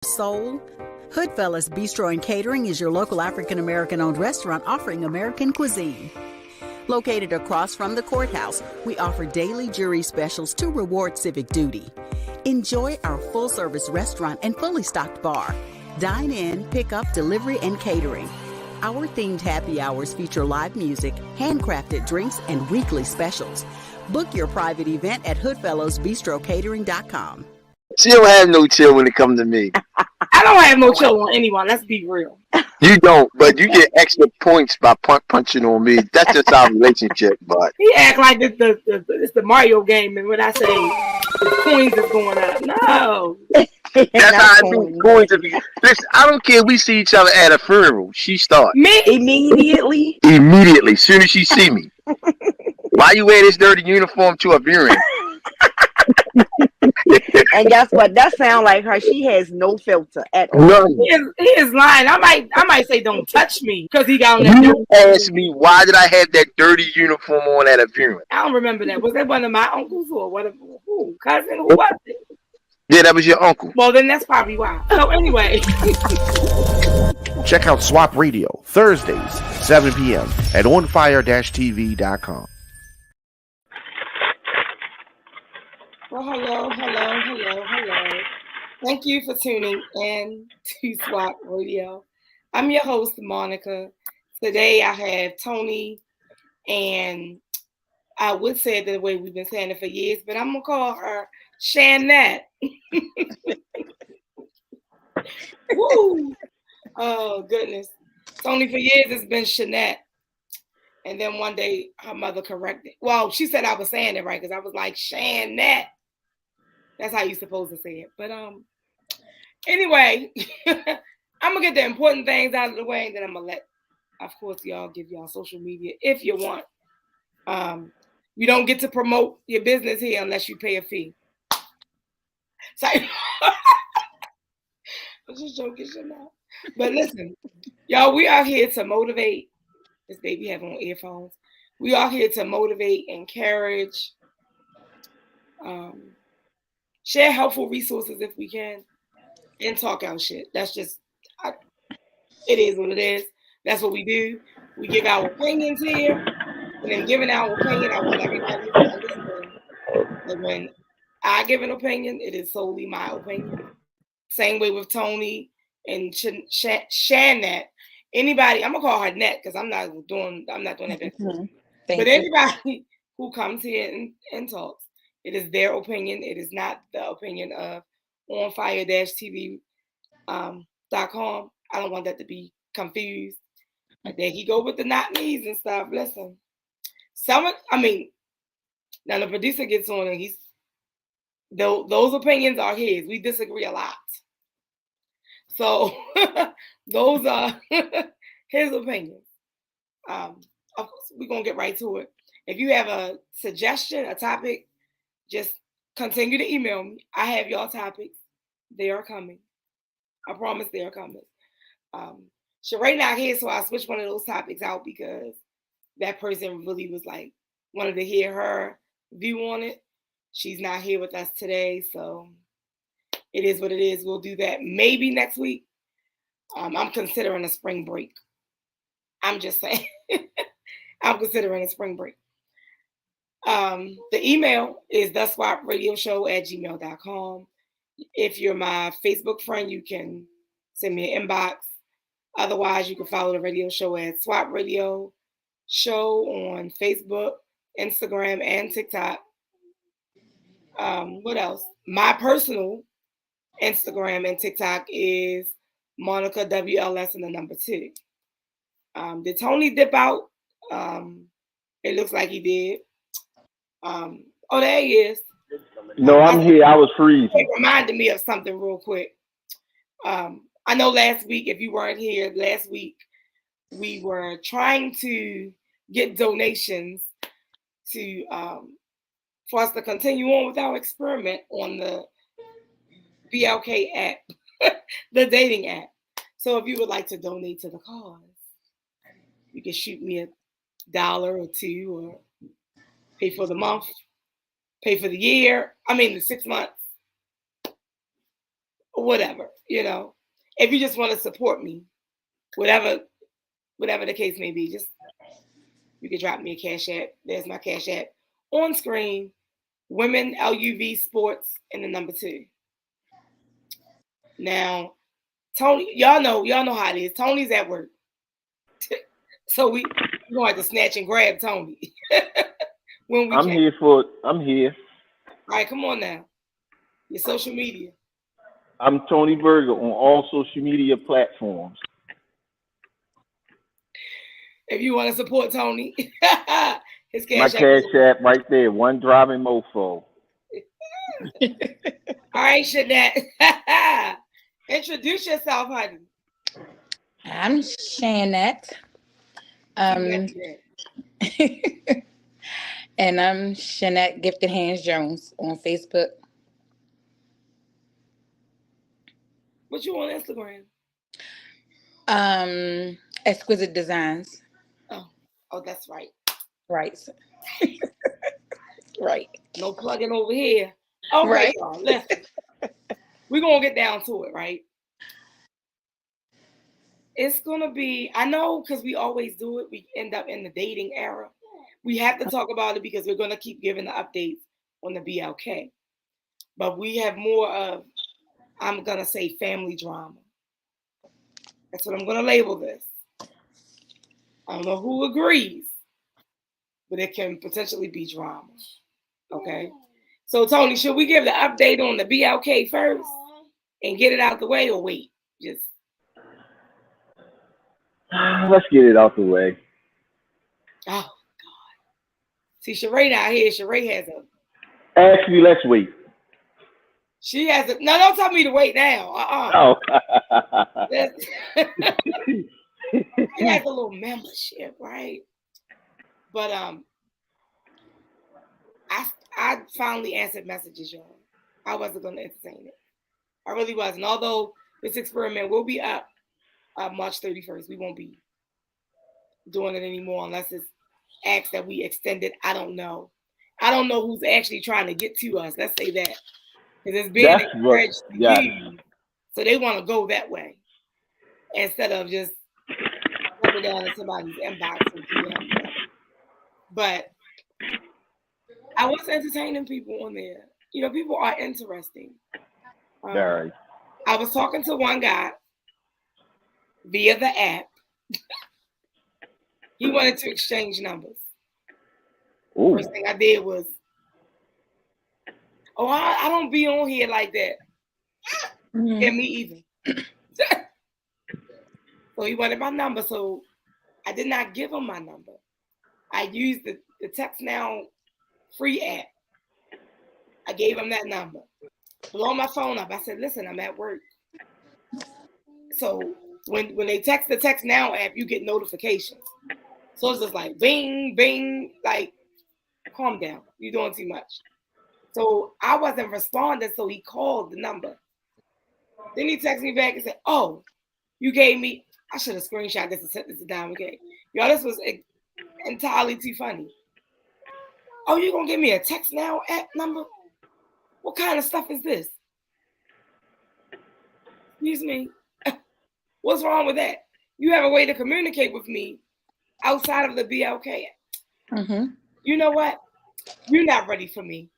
Soul. Hoodfellas Bistro and Catering is your local African-American owned restaurant offering American cuisine. Located across from the courthouse, we offer daily jury specials to reward civic duty. Enjoy our full-service restaurant and fully stocked bar. Dine in, pick up, delivery, and catering. Our themed happy hours feature live music, handcrafted drinks, and weekly specials. Book your private event at hoodfellowsbistrocatering.com. She don't have no chill when it comes to me. I don't have no chill on anyone. Let's be real. You don't, but you get extra points by punching on me. That's just our relationship, but He act like it's the Mario game, and when I say the coins is going up, no. that's how I do coins. Listen, I don't care if we see each other at a funeral. She starts. Me? Immediately? Immediately, as soon as she see me. Why you wear this dirty uniform to a funeral? And guess what? That sounds like her. She has no filter at all. None. He is lying. I might say don't touch me because he got on that. You asked me why did I have that dirty uniform on at a funeral? I don't remember that. Was that one of my uncles or what? Who? Cousin? Who was it? Yeah, that was your uncle. Well, then that's probably why. So anyway. Check out Swap Radio Thursdays, 7 p.m. at ONFIRE-TV.com. Well, hello. Thank you for tuning in to Swap Radio. I'm your host, Monica. Today I have Tony, and I would say it the way we've been saying it for years, but I'm going to call her Shanette. Woo! Oh, goodness. Tony, for years, it's been Shanette. And then one day, her mother corrected. Well, she said I was saying it right because I was like, Shanette. That's how you're supposed to say it. But anyway, I'm going to get the important things out of the way, and then I'm going to let, of course, y'all give y'all social media if you want. You don't get to promote your business here unless you pay a fee. So, I'm just joking, Chanel. But listen, y'all, we are here to motivate. This baby have on earphones. We are here to motivate, encourage, share helpful resources if we can, and talk our shit. That's just, it is what it is. That's what we do. We give our opinions here, and then giving our opinion, I want everybody to understand that when I give an opinion, it is solely my opinion. Same way with Tony and Shanette. Anybody, I'm gonna call her Net because I'm not doing that. Mm-hmm. But anybody who comes here and talks, it is their opinion. It is not the opinion of ONFIRE-TV.com. I don't want that to be confused. But there he go with the not me's and stuff. Listen, now the producer gets on and those opinions are his. We disagree a lot. So those are his opinions. Of course, we're going to get right to it. If you have a suggestion, a topic, just continue to email me. I have y'all topics. They are coming. I promise they are coming. Sheree not here, so I switched one of those topics out because that person really was like, wanted to hear her view on it. She's not here with us today, so it is what it is. We'll do that maybe next week. I'm considering a spring break. I'm just saying. I'm considering a spring break. The email is theswapradioshow@gmail.com. If you're my Facebook friend, you can send me an inbox. Otherwise, you can follow the radio show at Swap Radio Show on Facebook, Instagram, and TikTok. What else? My personal Instagram and TikTok is Monica WLS and the number 2. Did Tony dip out? It looks like he did. There he is. No, I'm here. I was freezing. It reminded me of something real quick. I know last week, if you weren't here, last week we were trying to get donations to for us to continue on with our experiment on the BLK app, the dating app. So if you would like to donate to the cause, you can shoot me $1 or $2 or pay for the month, pay for the year. The 6 months, or whatever. You know, if you just want to support me, whatever the case may be, just you can drop me a Cash App. There's my Cash App on screen. Women LUV Sports and the number 2. Now, Tony, y'all know how it is. Tony's at work, so we're gonna have to snatch and grab Tony when we. I'm here. All right, come on now. Your social media. I'm Tony Berger on all social media platforms. If you want to support Tony, his My Cash App right there. One driving mofo. All right, Shanette. Introduce yourself, honey. I'm Shanette. And I'm Shanette Gifted Hands Jones on Facebook. What you on Instagram? Exquisite Designs. Oh, that's right. Right. Right. No plugging over here. Okay, right. Y'all, listen. We're gonna get down to it, right? It's gonna be, I know, because we always do it, we end up in the dating era. We have to talk about it because we're gonna keep giving the updates on the BLK. But we have more of, I'm gonna say, family drama. That's what I'm gonna label this. I don't know who agrees, but it can potentially be drama. Okay. So Tony, should we give the update on the BLK first and get it out the way, or wait? Just let's get it out the way. Oh God. See, Sheree out here. Sheree has a. Actually, let's wait. She has a. No, don't tell me to wait now. Oh. She has a little membership, right? But I finally answered messages, y'all. I wasn't gonna entertain it. I really wasn't. Although this experiment will be up March 31st. We won't be doing it anymore unless it's asked that we extend it. I don't know. I don't know who's actually trying to get to us. Let's say that. Because it's being encouraged to use. So they want to go that way instead of just coming down in somebody's inbox and DM. But I was entertaining people on there. You know, people are interesting. Right. I was talking to one guy via the app. He wanted to exchange numbers. Ooh. First thing I did was, I don't be on here like that. Mm-hmm. Yeah, me either. So he wanted my number, so I did not give him my number. I used the Text Now free app. I gave him that number. Blow my phone up. I said, listen, I'm at work. So when they text the Text Now app, you get notifications. So it's just like bing, bing, like, calm down. You're doing too much. So I wasn't responding, so he called the number. Then he texted me back and said, oh, you gave me, I should have screenshot this and sent this to Diamond K. Y'all, this was entirely too funny. Oh, you gonna give me a Text Now app number? What kind of stuff is this? Excuse me. What's wrong with that? You have a way to communicate with me outside of the BLK. Mm-hmm. You know what? You're not ready for me.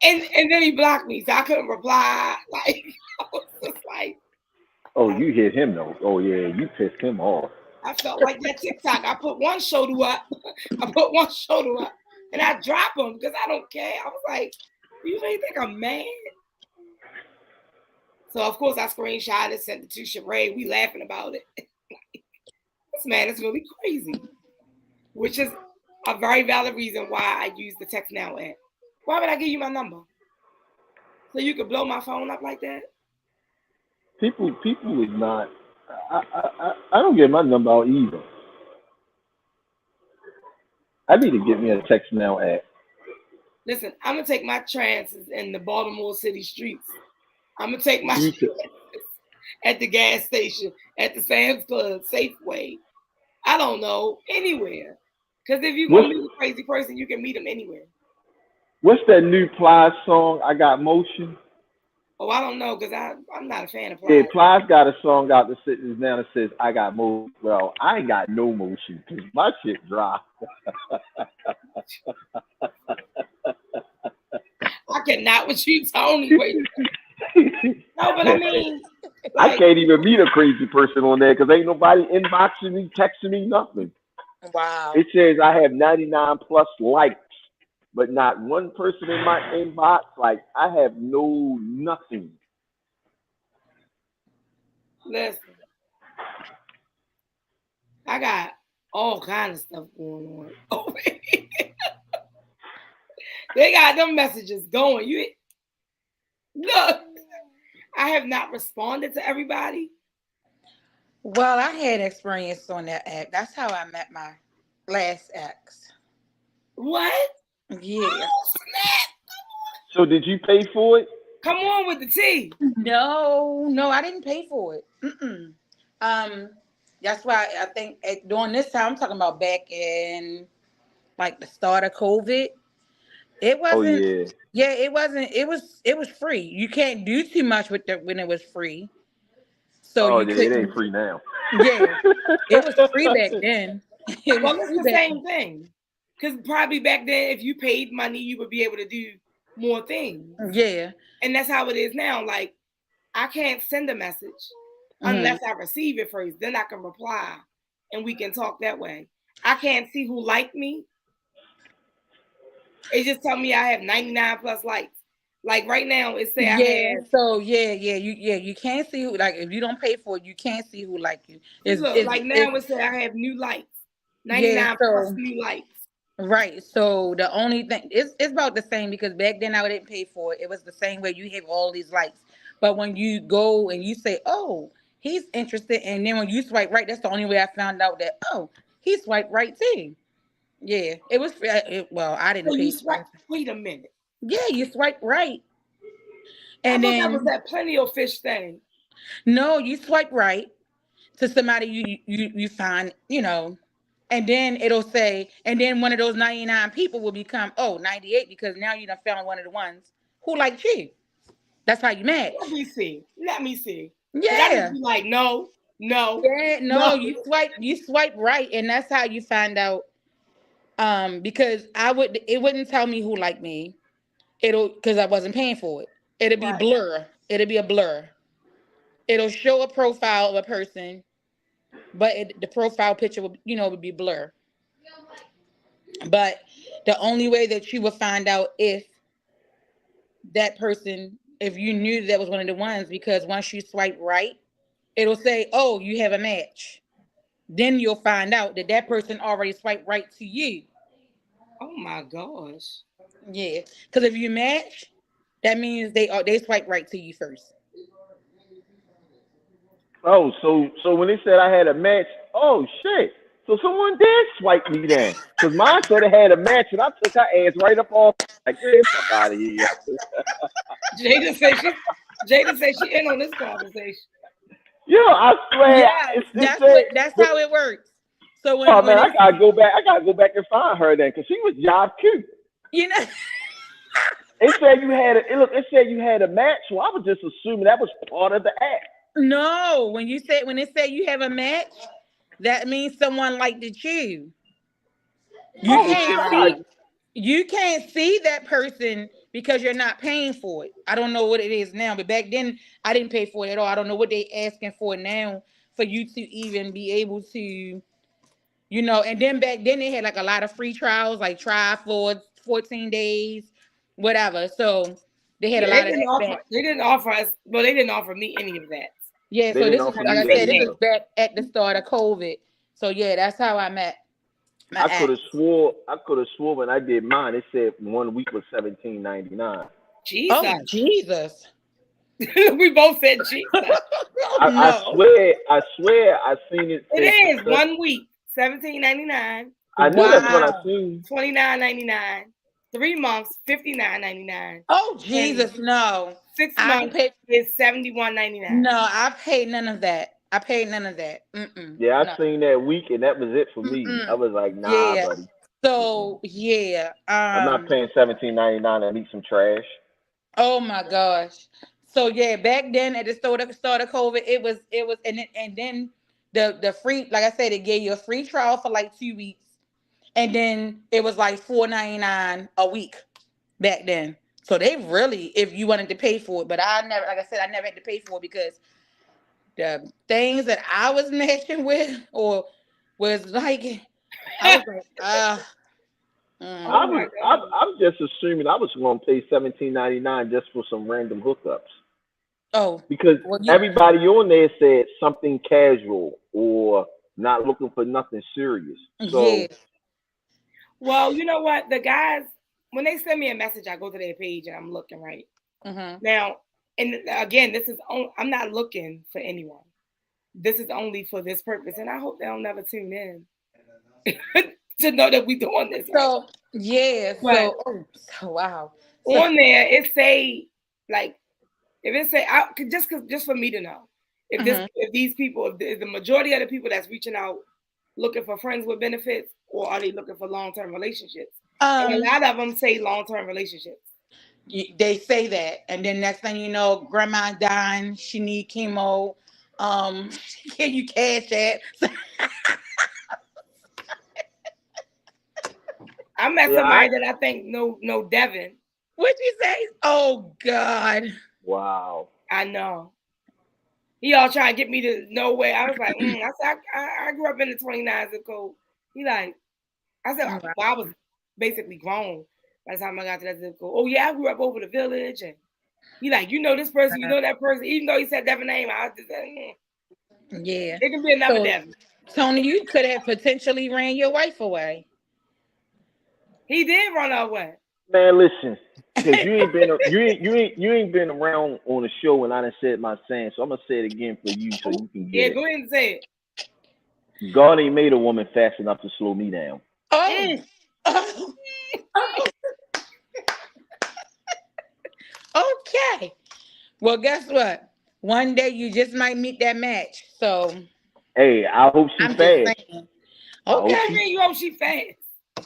and then he blocked me, so I couldn't reply. Like, I was just like, oh, you hit him though. Oh yeah, you pissed him off. I felt like that TikTok. I put one shoulder up, and I drop him because I don't care. I was like, you really think I'm mad? So of course I screenshot it, sent it to Sheree. We laughing about it. This man is really crazy, which is a very valid reason why I use the Text Now app. Why would I give you my number? So you could blow my phone up like that? People is not. I don't get my number out either. I need to get me a Text Now app. Listen, I'm gonna take my chances in the Baltimore City streets. I'm gonna take my chances at the gas station, at the Sam's Club, Safeway. I don't know, anywhere. Because if you're gonna meet a crazy person, you can meet them anywhere. What's that new Plies song? I Got Motion. Oh, I don't know because I'm not a fan of Yeah, Plies. Plies got a song out that sits now that says I got motion. Well, I ain't got no motion because my shit dry. I cannot with you, Tony. Wait. No, but I mean, I can't even meet a crazy person on there because ain't nobody inboxing me, texting me, nothing. Wow. It says I have 99 plus likes, but not one person in my inbox. Like I have nothing. listen, I got all kind of stuff going on over here. They got them messages going. You look, I have not responded to everybody. Well, I had experience on that app. That's how I met my last ex. What? Yeah. Oh, snap. So did you pay for it? Come on with the tea. No, I didn't pay for it. That's why I think during this time, I'm talking about back in like the start of COVID. It wasn't. Oh yeah. Yeah, it wasn't. It was free. You can't do too much with it when it was free. So Oh you yeah, couldn't. it ain't free now. Yeah, it was free back then. It was Well, it's free the back same thing. Because probably back then, if you paid money, you would be able to do more things. Yeah. And that's how it is now. Like, I can't send a message unless I receive it first. Then I can reply and we can talk that way. I can't see who liked me. It just tell me I have 99 plus likes. Like right now, it say I have. So you can't see who, like, if you don't pay for it, you can't see who like you. Look, like now it say I have new likes. 99 plus new likes. Right. So the only thing it's about the same because back then I didn't pay for it. It was the same way you have all these likes. But when you go and you say, oh, he's interested, and then when you swipe right, that's the only way I found out that, oh, he swiped right too. Yeah, it was. Well, I didn't So pay. you swipe. Wait a minute. Yeah, you swipe right, And and I thought then that was that plenty of fish thing. no, you swipe right to somebody you find, and then it'll say, and then one of those 99 people will become 98 because now you done found one of the ones who liked you. That's how you match. Let me see. Yeah. I just be like, no. Yeah, no. You swipe right, and that's how you find out. Because it wouldn't tell me who liked me. Because I wasn't paying for it. It'll be blur. It'll be a blur. It'll show a profile of a person, but the profile picture would be blur. But the only way that you would find out if that person, if you knew that was one of the ones, because once you swipe right, it'll say, oh, you have a match. Then you'll find out that person already swiped right to you. Oh my gosh. Yeah, because if you match, that means they swipe right to you first. Oh, so when they said I had a match, oh shit. So someone did swipe me then. Because mine said it had a match and I took her ass right up off. Like, get somebody here. Jada said she in on this conversation. Yo, I swear. Yeah, that's how it works. So when I gotta go back and find her then, because she was job cute. It said you had a match, so I was just assuming that was part of the act. No, when it said you have a match, that means someone liked you. You can't see that person because you're not paying for it. I don't know what it is now, but back then I didn't pay for it at all. I don't know what they asking for now for you to even be able to, and then back then they had like a lot of free trials, like try for 14 days, whatever. So they had a lot of that. They didn't offer us, well, they didn't offer me any of that. Yeah, so this is, like I said, this is back at the start of COVID. So yeah, that's how I met. I could have swore when I did mine, it said 1 week was $17.99. Jesus. Oh, Jesus. We both said Jesus. I swear I seen it. It is 1 week, $17.99. I knew that's what I seen. $29.99. 3 months, $59.99. Oh Jesus, no. 6 months is $71.99. No, I paid none of that. Mm-mm. Yeah, I seen that week and that was it for me. I was like, nah, buddy. So yeah, I'm not paying $17.99 to meet some trash. oh my gosh. So yeah, back then at the start of COVID, it was and then the free, like I said, it gave you a free trial for like 2 weeks, and then it was like $4.99 a week back then. So they really, if you wanted to pay for it, but I never, like I said, I never had to pay for it because the things that I was matching with or was like, I was like, Oh my God. I'm just assuming I was going to pay $17.99 just for some random hookups oh, because well, you, everybody on there said something casual or not looking for nothing serious. So yeah, Well, you know what? The guys, when they send me a message, I go to their page and I'm looking right now. And again, I'm not looking for anyone. This is only for this purpose, and I hope they'll never tune in to know that we doing this. so yeah, But so wow. So, on there, it say like if it say just for me to know if these people, if the majority of the people that's reaching out looking for friends with benefits, or are they looking for long-term relationships? And a lot of them say long-term relationships. they say that, and then next thing you know, grandma dying, she need chemo. Can you cash that? I met somebody that I think no Devin. What'd you say? Oh God! wow. I know. He all trying to get me to nowhere. I was like, I said, I grew up in the 29 zip code. He like, I said, well, I was basically grown by the time I got to that zip code. Oh yeah, I grew up over the village, and he like, you know this person, you know that person. Even though he said Devin name, I was just like, yeah, it can be another Devin. Tony, you could have potentially ran your wife away. He did run away. Man, listen, because you ain't been around on the show when I done said my saying, so I'm gonna say it again for you so you can get it. Go ahead and say it. God ain't made a woman fast enough to slow me down. Oh. Okay. Well, guess what? One day you just might meet that match. So hey, I hope she's fast. Okay. You hope she fast.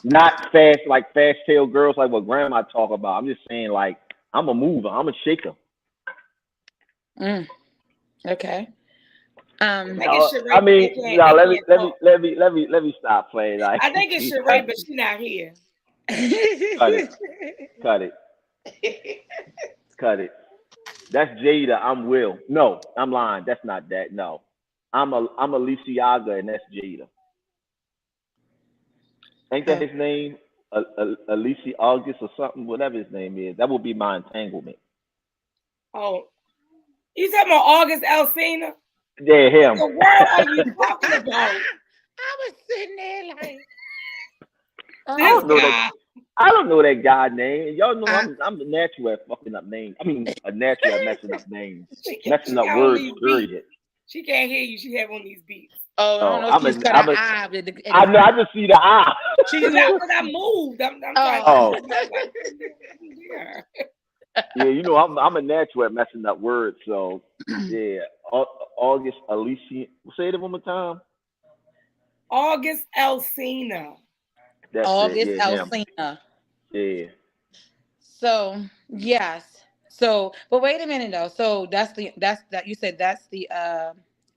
Not fast like fast tail girls like what grandma talk about. I'm just saying like I'm a mover, I'm a shaker. Okay. I mean, let me stop playing. Like, I think it's Sheree, but she's not here. Cut it. That's Jada. I'm Will. No, I'm lying. That's not that. No, I'm Aliciaga, and that's Jada. Ain't that his name? Alicia August or something, whatever his name is. That would be my entanglement. Oh, you talking about August Alsina? Yeah, him. What the world are you talking about? I was sitting there like, I don't know that guy name. Y'all know I'm a natural at fucking up names. I mean, a natural at messing up names, messing up words. Period. She can't hear you. She have on these beats. Oh, I don't know. She's got an eye. I know. I just see the eye. She's not because I moved. I'm trying yeah, you know, I'm a natural at messing up words. So yeah, August Alicia. Say it one more time. August Alsina. That's August it, yeah, Alsina. Yeah. So yes. So, but wait a minute though. So that's you said that's the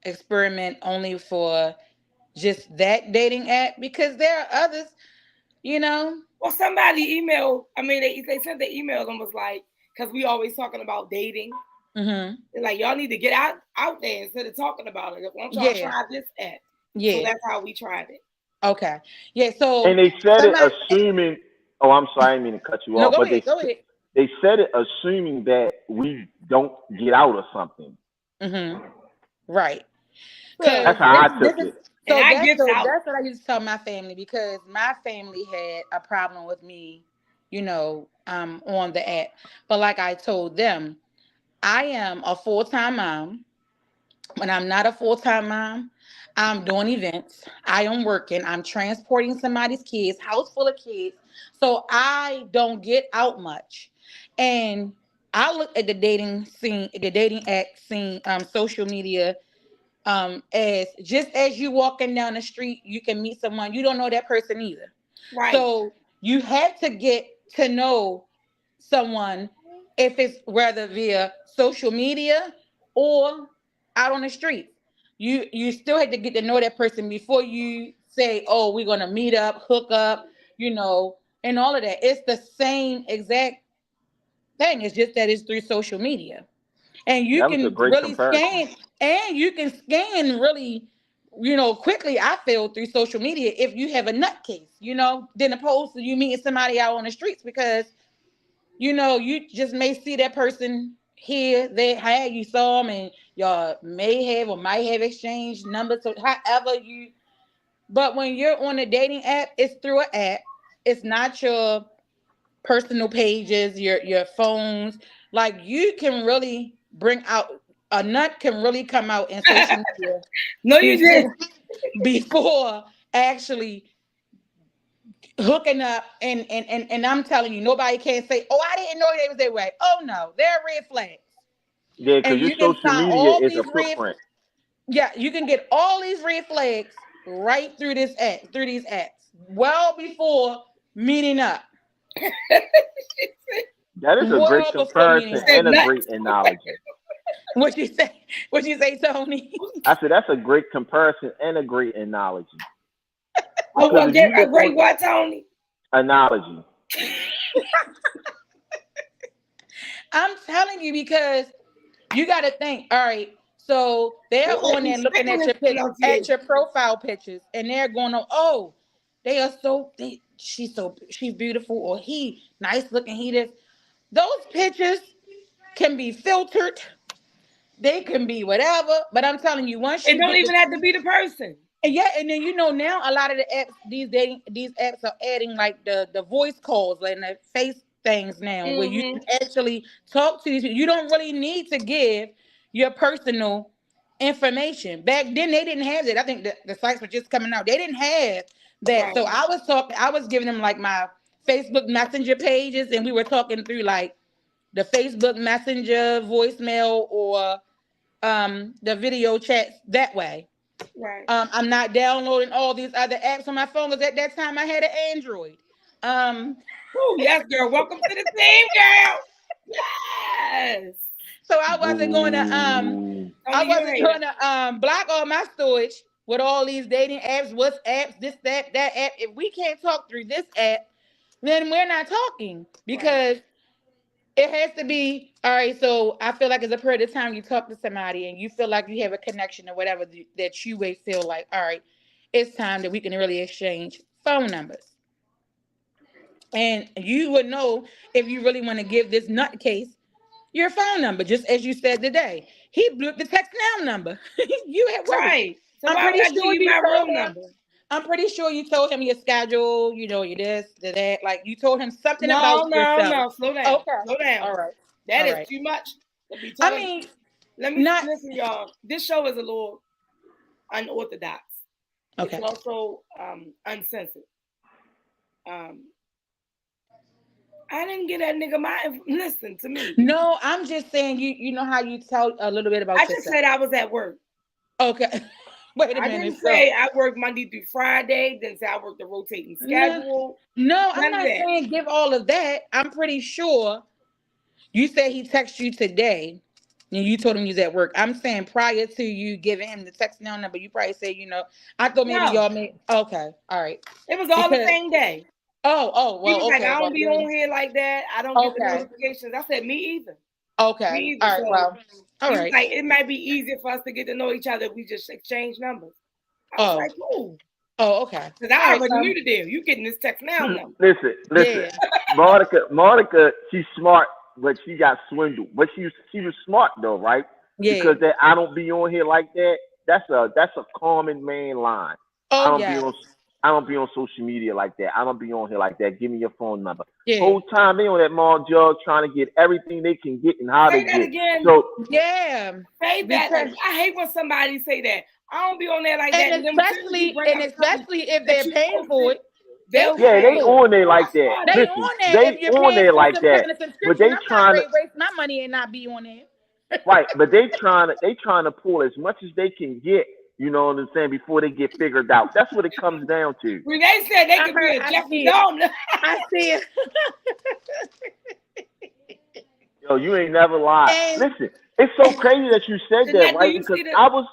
experiment only for just that dating app, because there are others, you know. Well, somebody emailed. I mean, they sent the email and was like, because we always talking about dating. They're like, y'all need to get out there instead of talking about it. Why don't y'all try this app? Yeah. So that's how we tried it. Okay. Yeah. So. And they said it assuming. Oh, I'm sorry, I didn't mean to cut you off. Go but ahead. They said it assuming that we don't get out or something. Right. That's how I took it. So that's what I used to tell my family, because my family had a problem with me, you know, on the app. But like I told them, I am a full-time mom. When I'm not a full-time mom, I'm doing events. I am working. I'm transporting somebody's kids, house full of kids. So I don't get out much. And I look at the dating scene, the dating app scene, social media, as just as you walking down the street, you can meet someone, you don't know that person either. Right. So you have to get to know someone, if it's rather via social media or out on the street. You still have to get to know that person before you say, oh, we're gonna meet up, hook up, and all of that. It's the same exact thing. It's just that it's through social media. And you That was a can great really comparison. scan really, quickly, I feel, through social media if you have a nutcase, than opposed to you meeting somebody out on the streets, because you just may see that person here, there, how you saw them, and y'all may have or might have exchanged numbers. So but when you're on a dating app, it's through an app. It's not your personal pages, your phones. Like, you can really bring out a nut can really come out in social media. No, you didn't. Before actually hooking up, and I'm telling you, nobody can say, oh, I didn't know they was that way. Oh no, they're red flags. Yeah, because And your you can social find media all is these a footprint. you can get all these red flags right through these apps, well before meeting up. That is a great Well before meeting comparison up. and a great analogy. What you say? What you say, Tony? I said that's a great comparison and a great analogy. Oh, well, Because if you a look great on- what, Tony? Analogy. I'm telling you, because you got to think. All right, so they're on there looking at your profile pictures, and they're going on, oh, they are she's beautiful, or he nice looking. He this. Those pictures can be filtered. They can be whatever. But I'm telling you, once It you don't get even have to be the person. and then now a lot of the apps, these apps are adding like the voice calls and the face things now, where you can actually talk to these people. You don't really need to give your personal information. Back then they didn't have that. I think the sites were just coming out. They didn't have that. Right. So I was giving them like my Facebook Messenger pages, and we were talking through like the Facebook Messenger voicemail or the video chats that way. Right. I'm not downloading all these other apps on my phone, because at that time I had an Android. Yes, girl. Welcome to the team, girl. Yes. So I wasn't going to block all my storage with all these dating apps, WhatsApps, this, that app. If we can't talk through this app, then we're not talking, because it has to be all right. So I feel like it's a period of time you talk to somebody and you feel like you have a connection or whatever, that you may feel like, all right, it's time that we can really exchange phone numbers. And you would know if you really want to give this nutcase your phone number, just as you said today. He blew up the text now number. You had work. Right. So I'm pretty sure you my real number. I'm pretty sure you told him your schedule, your this, that. Like, you told him something about yourself. No, slow down. Okay. Slow down. All right. That is too much. Let me listen, y'all. This show is a little unorthodox. Okay. It's also uncensored. I didn't get that nigga listen to me. No, I'm just saying, you know how you tell a little bit about yourself. I just said I was at work. Okay. Wait a minute. I didn't say I work Monday through Friday. Didn't say I work the rotating schedule. No, I'm not saying give all of that. I'm pretty sure you said he texted you today and you told him he was at work. I'm saying prior to you giving him the text now number, you probably say, I thought maybe y'all made. Okay. All right. It was all the same day. Oh, well, he was like, I don't be on here like that. I don't get the notifications. I said, me either. Okay. Me either. All right. Well, all right. Like, it might be easier for us to get to know each other if we just exchange numbers. I was like, cool. Oh, okay. Because I already knew the deal. You getting this text now number. Listen. Yeah. Monica, she's smart, but she got swindled. But she was smart though, right? Yeah. Because that I don't be on here like that. That's a common man line. Oh, I don't be on social media like that. I don't be on here like that. Give me your phone number. Yeah. Whole time they on that mall jug trying to get everything they can get and how say they that get. Again. So say that. I hate when somebody say that. I don't be on there like that. And especially if they're paying for it. They on there like that. They Listen, on there. If you're on there like that. But they trying to waste my money and not be on there. Right, but they trying to pull as much as they can get You know what I'm saying? Before they get figured out. That's what it comes down to. Renee said they could be a Jeffrey Dahmer. I see it. Yo, you ain't never lied. And- Listen, it's so crazy that you said that, right? Because I was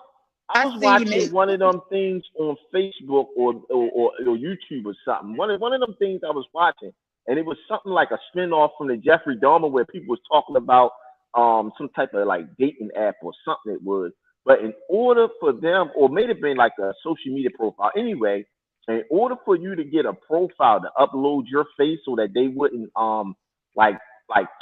watching one of them things on Facebook or YouTube or something. One of them things I was watching, and it was something like a spinoff from the Jeffrey Dahmer where people was talking about some type of like dating app or something it was. But in order for them, or may have been like a social media profile anyway, in order for you to get a profile to upload your face so that they wouldn't like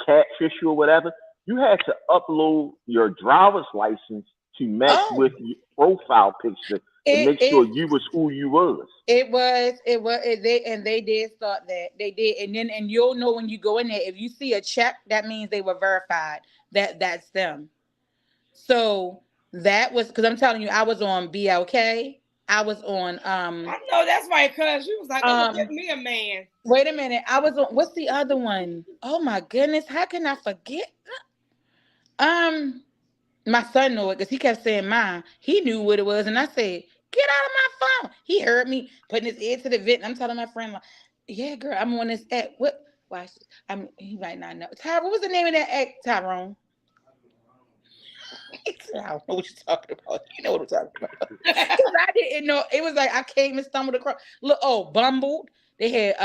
catfish you or whatever, you had to upload your driver's license to match with your profile picture to make sure you was who you was. They did start that. They did. And you'll know when you go in there, if you see a check, that means they were verified. That's them. So that was, because I'm telling you, I was on BLK. I was on I know that's right, cuz you was like, oh, give me a man. Wait a minute. I was on, what's the other one? Oh my goodness, how can I forget? My son knew it because he kept saying mine. He knew what it was, and I said, get out of my phone. He heard me putting his ear to the vent, and I'm telling my friend, like, yeah, girl, I'm on this app. What? Why? He might not know. Tyrone, what was the name of that app, Tyrone? I don't know what you're talking about. You know what I'm talking about. Because I didn't know. It was like I came and stumbled across. Look, Bumble. They had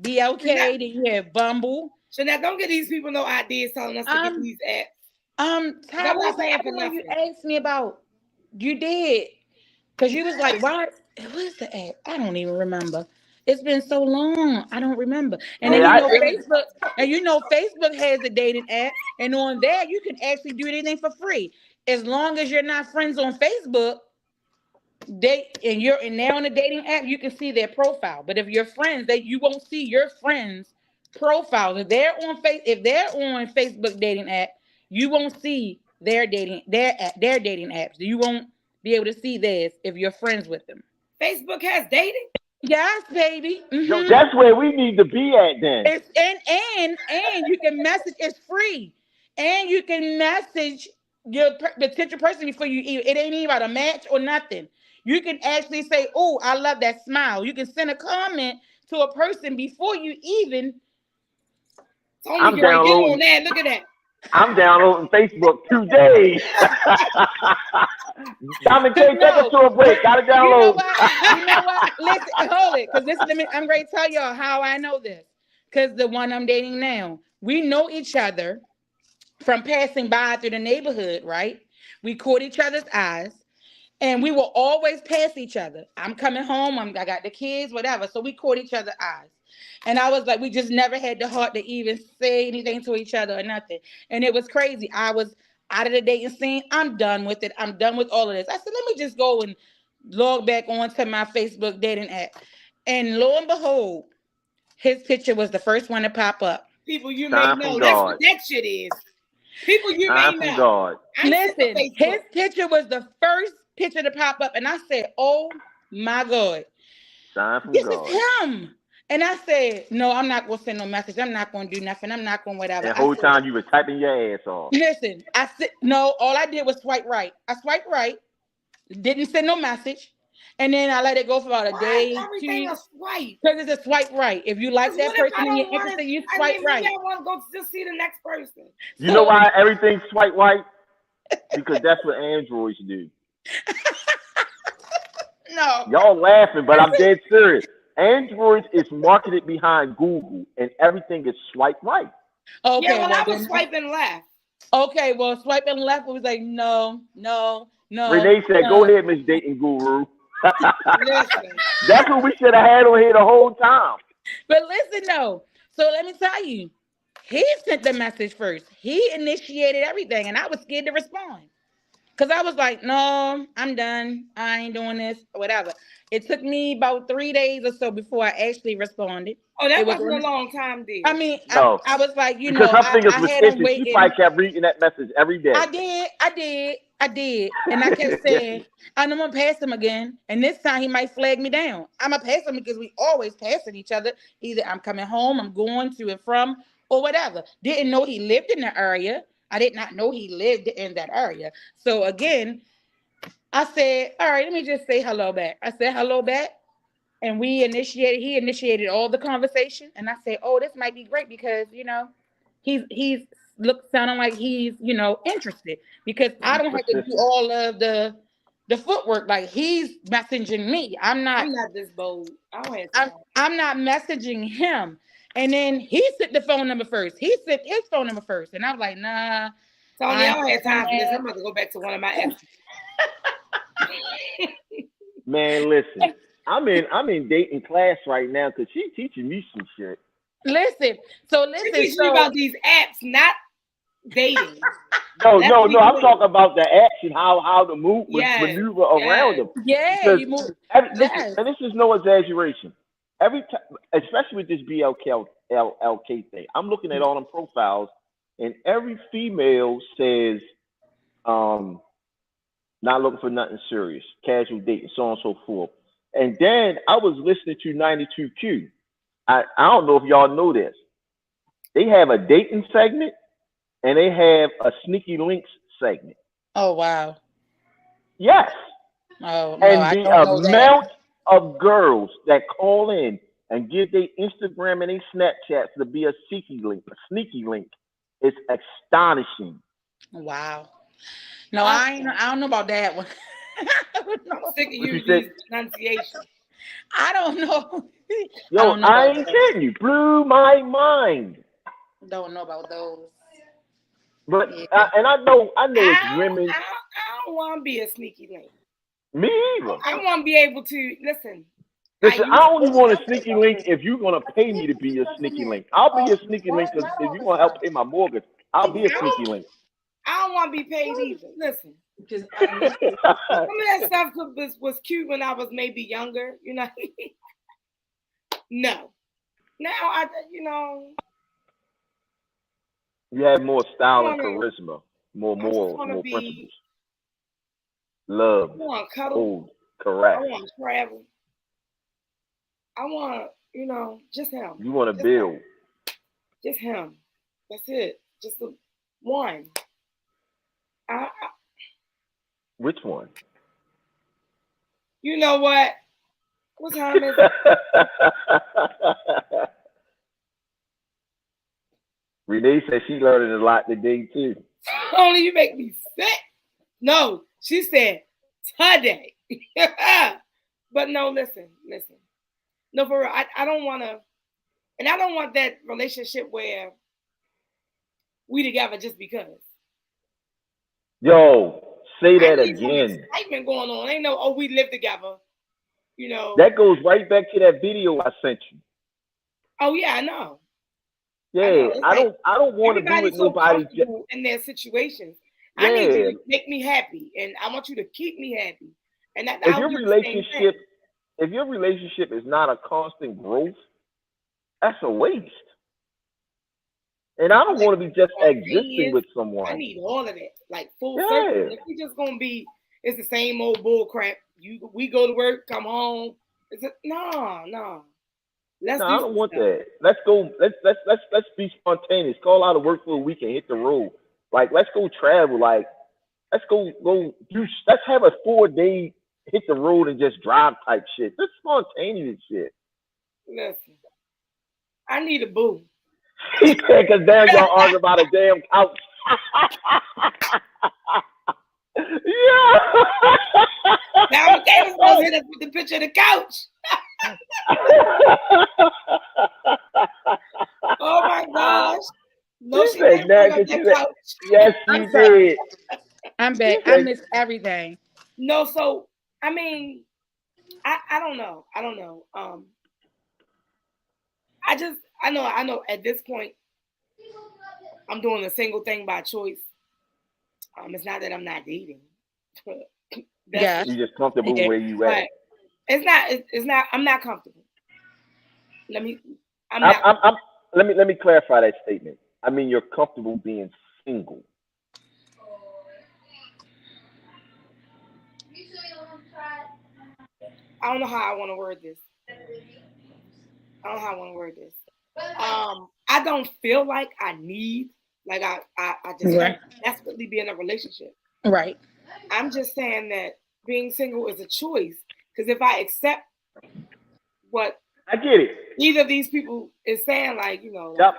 BLK. They had Bumble. So now don't give these people no ideas telling us to get these apps. Ty, what was the other one you asked me about? You did. Because you was like, what? What is the app? I don't even remember. It's been so long. I don't remember. And then Facebook, and Facebook has a dating app, and on there you can actually do anything for free. As long as you're not friends on Facebook, and they're on the dating app, you can see their profile. But if you're friends, you won't see your friends' profiles. If they're on Facebook dating app, you won't see their dating apps. You won't be able to see theirs if you're friends with them. Facebook has dating? Yes, baby. Mm-hmm. Yo, that's where we need to be at then. And you can message. It's free, and you can message your potential person before you even. It ain't even about a match or nothing. You can actually say, "Oh, I love that smile." You can send a comment to a person before you even. I'm downloading. On that. Look at that. I'm downloading Facebook today. Diamond K, take us to a break. Gotta download. You know what? Listen, hold it, because I'm going to tell y'all how I know this. Because the one I'm dating now, we know each other from passing by through the neighborhood, right? We caught each other's eyes, and we will always pass each other. I'm coming home. I got the kids, whatever. So we caught each other's eyes. And I was like, we just never had the heart to even say anything to each other or nothing. And it was crazy. I was out of the dating scene. I'm done with it. I'm done with all of this. I said, let me just go and log back onto my Facebook dating app. And lo and behold, his picture was the first one to pop up. People you may know. That's what that shit is. People you may know. God. Listen, his picture was the first picture to pop up. And I said, oh my God. This is him. And I said, no, I'm not going to send no message. I'm not going to do nothing. I'm not going to whatever. The whole time you were typing your ass off. Listen, I said, no, all I did was swipe right. I swiped right, didn't send no message. And then I let it go for about a day. Everything a swipe. Because it's a swipe right. If you like that person and you're interested, you swipe right. I want to go just see the next person. You know why everything's swipe right? Because that's what androids do. No. Y'all laughing, but I'm dead serious. Androids is marketed behind Google, and everything is swipe right. Okay, yeah, well, I was swiping left. Okay, well, swiping left was like, no. Renee said, go ahead, Miss Dating Guru. That's what we should have had on here the whole time. But listen, though. So let me tell you, he sent the message first. He initiated everything, and I was scared to respond. Because I was like, no, I'm done. I ain't doing this, or whatever. It took me about 3 days or so before I actually responded. Oh, that wasn't a long time, dear. I mean, no. I was like, you because know, her fingers was itching. She probably kept reading that message every day. I did. And I kept saying, I'm going to pass him again. And this time he might flag me down. I'm going to pass him because we always passing each other. Either I'm coming home, I'm going to and from, or whatever. Didn't know he lived in the area. I did not know he lived in that area. So again, I said, all right, let me just say hello back. I said hello back. And he initiated all the conversation. And I said, oh, this might be great because, he's sounding like he's, interested because I don't have to do all of the footwork. Like he's messaging me. I'm not this bold. I'm not messaging him. And then he sent the phone number first. He sent his phone number first. And I was like, nah. Tony, I don't have time for this. I'm about to go back to one of my exes. Man, listen. I'm in dating class right now because she's teaching me some shit. Listen. She's teaching you about these apps, not dating. No. I'm talking about the action, how to maneuver around them. Yeah, and this is no exaggeration. Every time, especially with this BLK thing, I'm looking at all them profiles, and every female says, not looking for nothing serious, casual dating, so on and so forth. And then I was listening to 92Q. I don't know if y'all know this. They have a dating segment and they have a sneaky links segment. Oh, wow. Yes. Oh, no, and I the don't know amount of girls that call in and give their Instagram and their Snapchats to be a sneaky link is astonishing. Wow. No, I don't know about that one. I'm sick of using pronunciation. I don't know. Yo, I ain't kidding you. Blew my mind. Don't know about those. But I know it's women. I don't want to be a sneaky link. Me either. I want to be able to listen. I only want a sneaky link if you're gonna pay me to be a sneaky link. I'll be a sneaky link because if you're gonna help pay my mortgage, I'll be a sneaky link. I don't want to be paid either. Listen, some of that stuff was cute when I was maybe younger, No, now you have more style and charisma, more morals, more principles, love. I want to cuddle. Correct. I want to travel. I want, just him. You want to build. Just him. That's it. Just the one. Which one? You know what? What time is it? Renee said she learned a lot today too. Only you make me sick. No, she said today. But no, listen. No, for real, I don't want to, and I don't want that relationship where we together just because. Yo, say that again. Excitement going on. Ain't no, we live together. That goes right back to that video I sent you. Oh yeah, I know. Yeah, I don't want to be with nobody in their situations. Yeah. I need you to make me happy, and I want you to keep me happy. And that if your relationship is not a constant growth, that's a waste. And I don't want to be just existing with someone. I need all of it, like full circle. If we just gonna be, it's the same old bull crap. We go to work, come home. No. I don't want that. Let's go. Let's be spontaneous. Call out of work for a week and hit the road. Like, let's go travel. Like, let's go do. Let's have a 4-day hit the road and just drive type shit. That's spontaneous shit. Listen, I need a boo. He said, because damn y'all argue about a damn couch. Yeah. Now McKay was supposed to hit us with the picture of the couch. Oh my gosh. No, she didn't bring up that couch. Yes, you did. I'm back. I missed everything. No, so I mean, I don't know. I know at this point I'm doing a single thing by choice. It's not that I'm not dating. You're just comfortable where you at. It's not I'm not comfortable. Let me clarify that statement. I mean, you're comfortable being single. I don't know how I want to word this. I don't feel like I need, I just desperately be in a relationship. Right. I'm just saying that being single is a choice. Because if I accept what I get it. either of these people is saying, like, you know, Yep.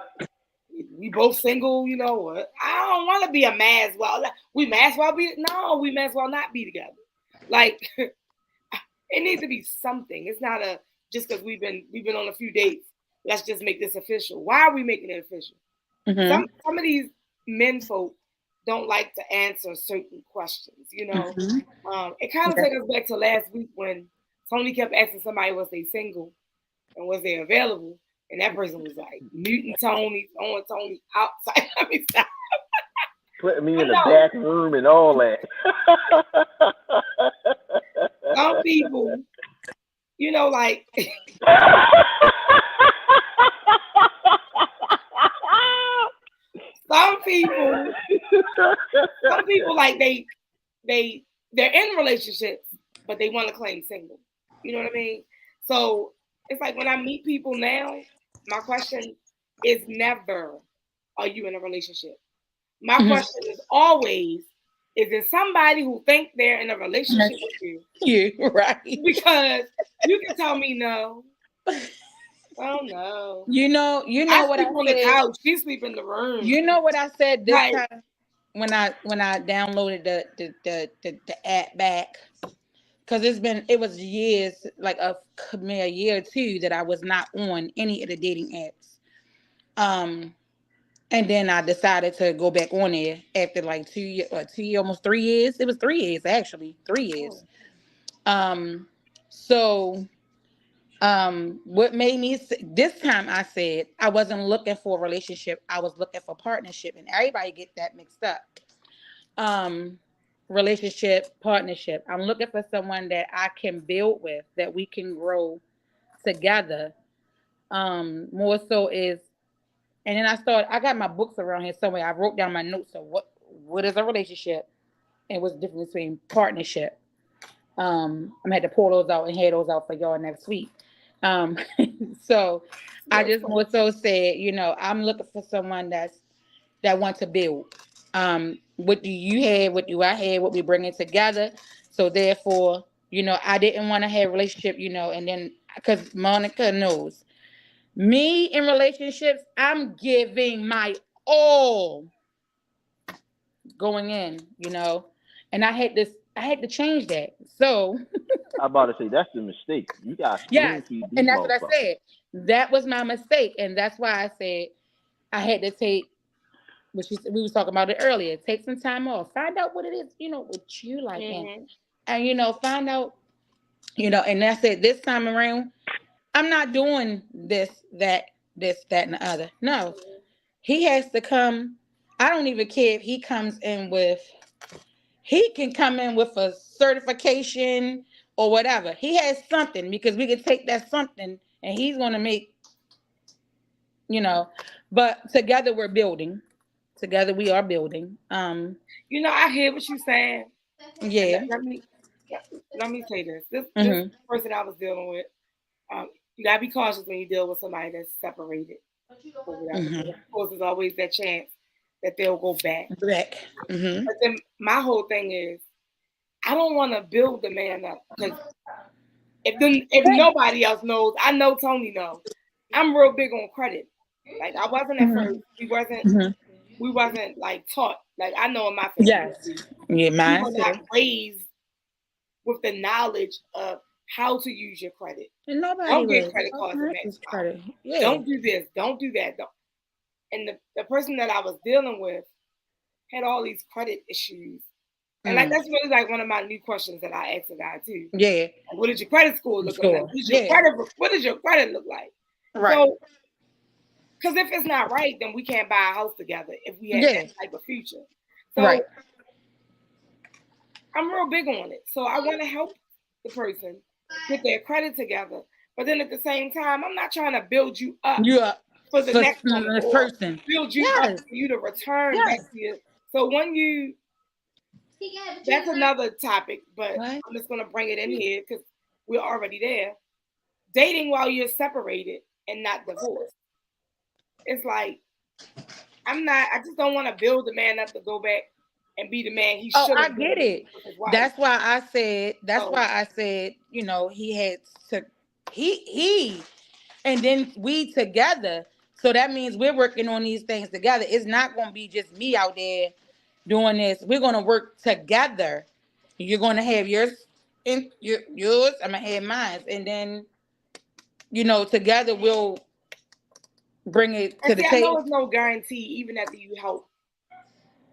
we both single, you know, I don't want to be a man as well. We may as well be, no, we may as well not be together. Like, it needs to be something. It's not just because we've been on a few dates, let's just make this official. Why are we making it official? Mm-hmm. Some of these men folk don't like to answer certain questions, you know. Mm-hmm. It kind of takes us back to last week when Tony kept asking somebody was they single and was they available, and that person was like muting Tony, throwing Tony outside. Let me stop. Putting me in the back room and all that. Some people, you know, like some people like they're in relationships, but they want to claim single. You know what I mean? So it's like when I meet people now, my question is never, are you in a relationship? My question is always, is there somebody who think they're in a relationship with you? Yeah, right. Because you can tell me no. Oh no. You know I what I sleep on said. the couch. She sleep in the room. You know what I said this Right. time when I downloaded the app back, because it was years, like a year or two that I was not on any of the dating apps. And then I decided to go back on there after like 2 years, almost 3 years. It was 3 years actually, 3 years. So what made me this time I said I wasn't looking for a relationship, I was looking for partnership, and everybody get that mixed up. Relationship, partnership, I'm looking for someone that I can build with, that we can grow together. More so is, and then I got my books around here somewhere, I wrote down my notes of what is a relationship and what's the difference between partnership. I'm gonna have to pull those out and head those out for y'all next week. So I just more so said, you know, I'm looking for someone that wants to build. What do you have? What do I have? What we bringing together? So therefore, you know, I didn't want to have a relationship, you know, and then because Monica knows me in relationships, I'm giving my all going in, you know, and I had to change that. So I'm about to say that's the mistake. You got yes, spoon feed these and that's what I motherfuckers. said. That was my mistake, and that's why I said I had to take. Which we was talking about it earlier. Take some time off. Find out what it is, you know, what you like, and you know, find out, you know. And that's it. This time around, I'm not doing this, that, and the other. No, he has to come. I don't even care if he comes in with. He can come in with a certification or whatever. He has something, because we can take that something and he's going to make, you know, but together we're building. Together we are building. You know, I hear what you're saying. Yeah. Let me say this. This person I was dealing with, you gotta be cautious when you deal with somebody that's separated or whatever. Of course, there's always that chance that they'll go back. But then my whole thing is, I don't want to build the man up, because if nobody else knows, I know Tony knows. I'm real big on credit. Like I wasn't at first. We wasn't like taught. Like I know in my family. Yes. Yeah, mine. We were not raised with the knowledge of how to use your credit. And nobody don't get credit cards and max credit. Yeah. Don't do this. Don't do that. Don't. And the person that I was dealing with had all these credit issues. And like that's really like one of my new questions that I asked the guy too. Yeah. Like, what does your credit score look like? What does your credit look like? Right. So, because if it's not right, then we can't buy a house together if we have that type of future. So right. I'm real big on it. So I want to help the person get their credit together. But then at the same time, I'm not trying to build you up for the next person. Build you up for you to return back to you. So when you, that's another topic, but I'm just going to bring it in here because we're already there. Dating while you're separated and not divorced. It's like, I just don't want to build the man up to go back and be the man he should. I get it. That's why I said. You know, he had to. He, and then we together. So that means we're working on these things together. It's not going to be just me out there doing this. We're going to work together. You're going to have yours, and yours. I'm going to have mine, and then, you know, together we'll bring it to the table. I know it's no guarantee, even after you help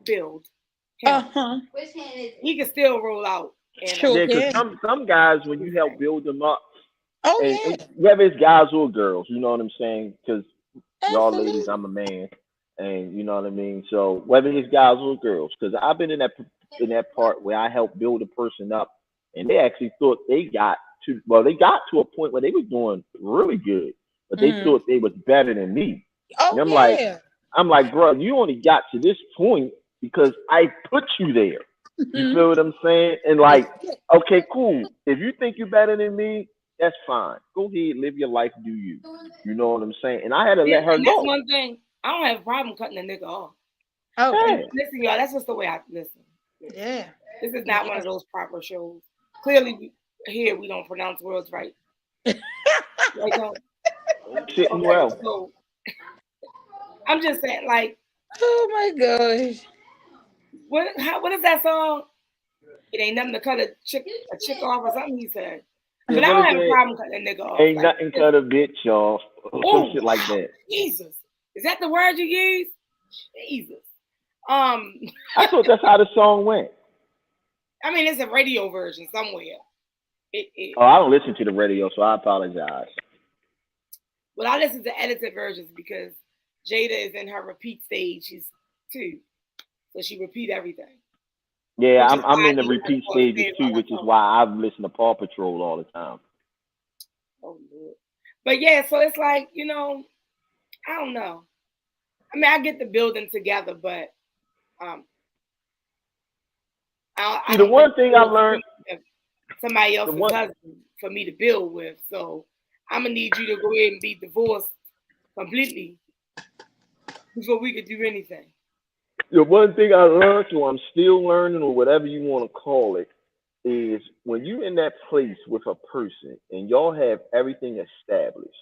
build him. Which hand is it? He can still roll out. Sure, because some guys, when you help build them up, and whether it's guys or girls, you know what I'm saying? Because y'all ladies, I'm a man, and you know what I mean. So whether it's guys or girls, because I've been in that part where I helped build a person up, and they actually thought they got to a point where they were doing really good, but they thought they was better than me. And I'm like, bro, you only got to this point because I put you there. You feel what I'm saying? And like, okay, cool. If you think you're better than me, that's fine. Go ahead, live your life, do you. You know what I'm saying? And I had to let her know. That's one thing. I don't have a problem cutting a nigga off. Listen, y'all, that's just the way I listen. Yeah. This is not one of those proper shows. Clearly, here we don't pronounce words right. Sitting well. So, I'm just saying, like, oh my gosh. What is that song? It ain't nothing to cut a chick off or something, he said. But I don't have a problem cutting a nigga off. Ain't nothing cut a bitch off. Some shit like that. Jesus. Is that the word you use? Jesus. I thought that's how the song went. I mean, it's a radio version somewhere. I don't listen to the radio, so I apologize. Well, I listen to edited versions because Jada is in her repeat stage. She's 2. So she repeat everything. Yeah, I'm in the repeat stages too, which is why I've listened to Paw Patrol all the time. Oh Lord. But yeah, so it's like, you know, I don't know. I mean, I get the building together, but the one thing I learned, somebody else's husband for me to build with. So I'm gonna need you to go ahead and be divorced completely before we could do anything. The one thing I learned, or I'm still learning, or whatever you want to call it, is when you're in that place with a person and y'all have everything established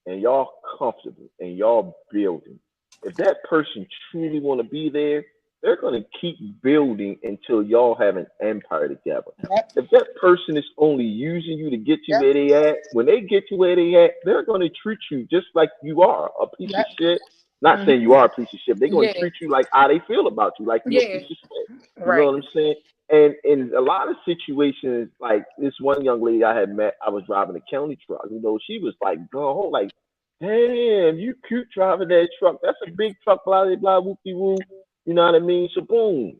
and y'all comfortable and y'all building, if that person truly want to be there, they're going to keep building until y'all have an empire together. If that person is only using you to get you where they at, when they get you where they at, they're going to treat you just like you are, a piece of shit. Not saying you are a piece of shit. They're going to treat you like how they feel about you, like you're a piece of shit. You know what I'm saying? And in a lot of situations, like this one young lady I had met, I was driving a county truck. You know, she was like, "Girl, like, damn, you cute driving that truck. That's a big truck, blah, blah, blah, whoopie woo." You know what I mean? So boom,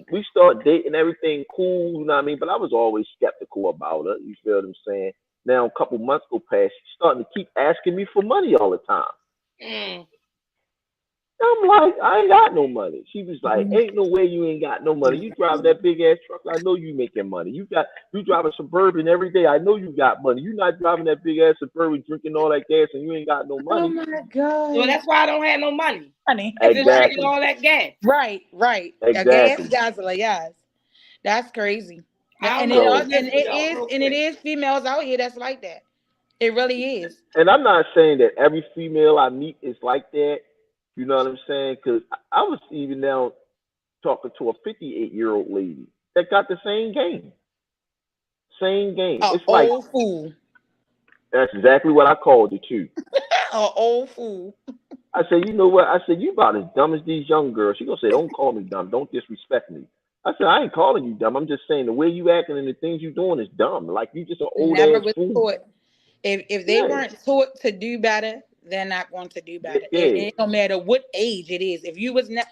we start dating, everything cool. You know what I mean? But I was always skeptical about her. You feel what I'm saying? Now a couple months go past, she's starting to keep asking me for money all the time. I'm like, I ain't got no money. She was like, ain't no way you ain't got no money. You drive that big ass truck. I know you making money. You drive a Suburban every day. I know you got money. You not driving that big ass Suburban, drinking all that gas, and you ain't got no money. Oh my God. Well, that's why I don't have no money. Exactly. All that gas. Right. Exactly. A gas guzzler, yes. That's crazy. And it is females out here that's like that. It really is. And I'm not saying that every female I meet is like that. You know what I'm saying? Because I was even now talking to a 58-year-old lady that got the same game. It's like old fool. That's exactly what I called it too. An old fool. I said, you know what? I said, you about as dumb as these young girls. She gonna say, don't call me dumb. Don't disrespect me. I said, I ain't calling you dumb. I'm just saying the way you acting and the things you doing is dumb. Like you just an old ass fool. Taught. If they weren't taught to do better, they're not going to do better. Yeah. It no matter what age it is. If you was not,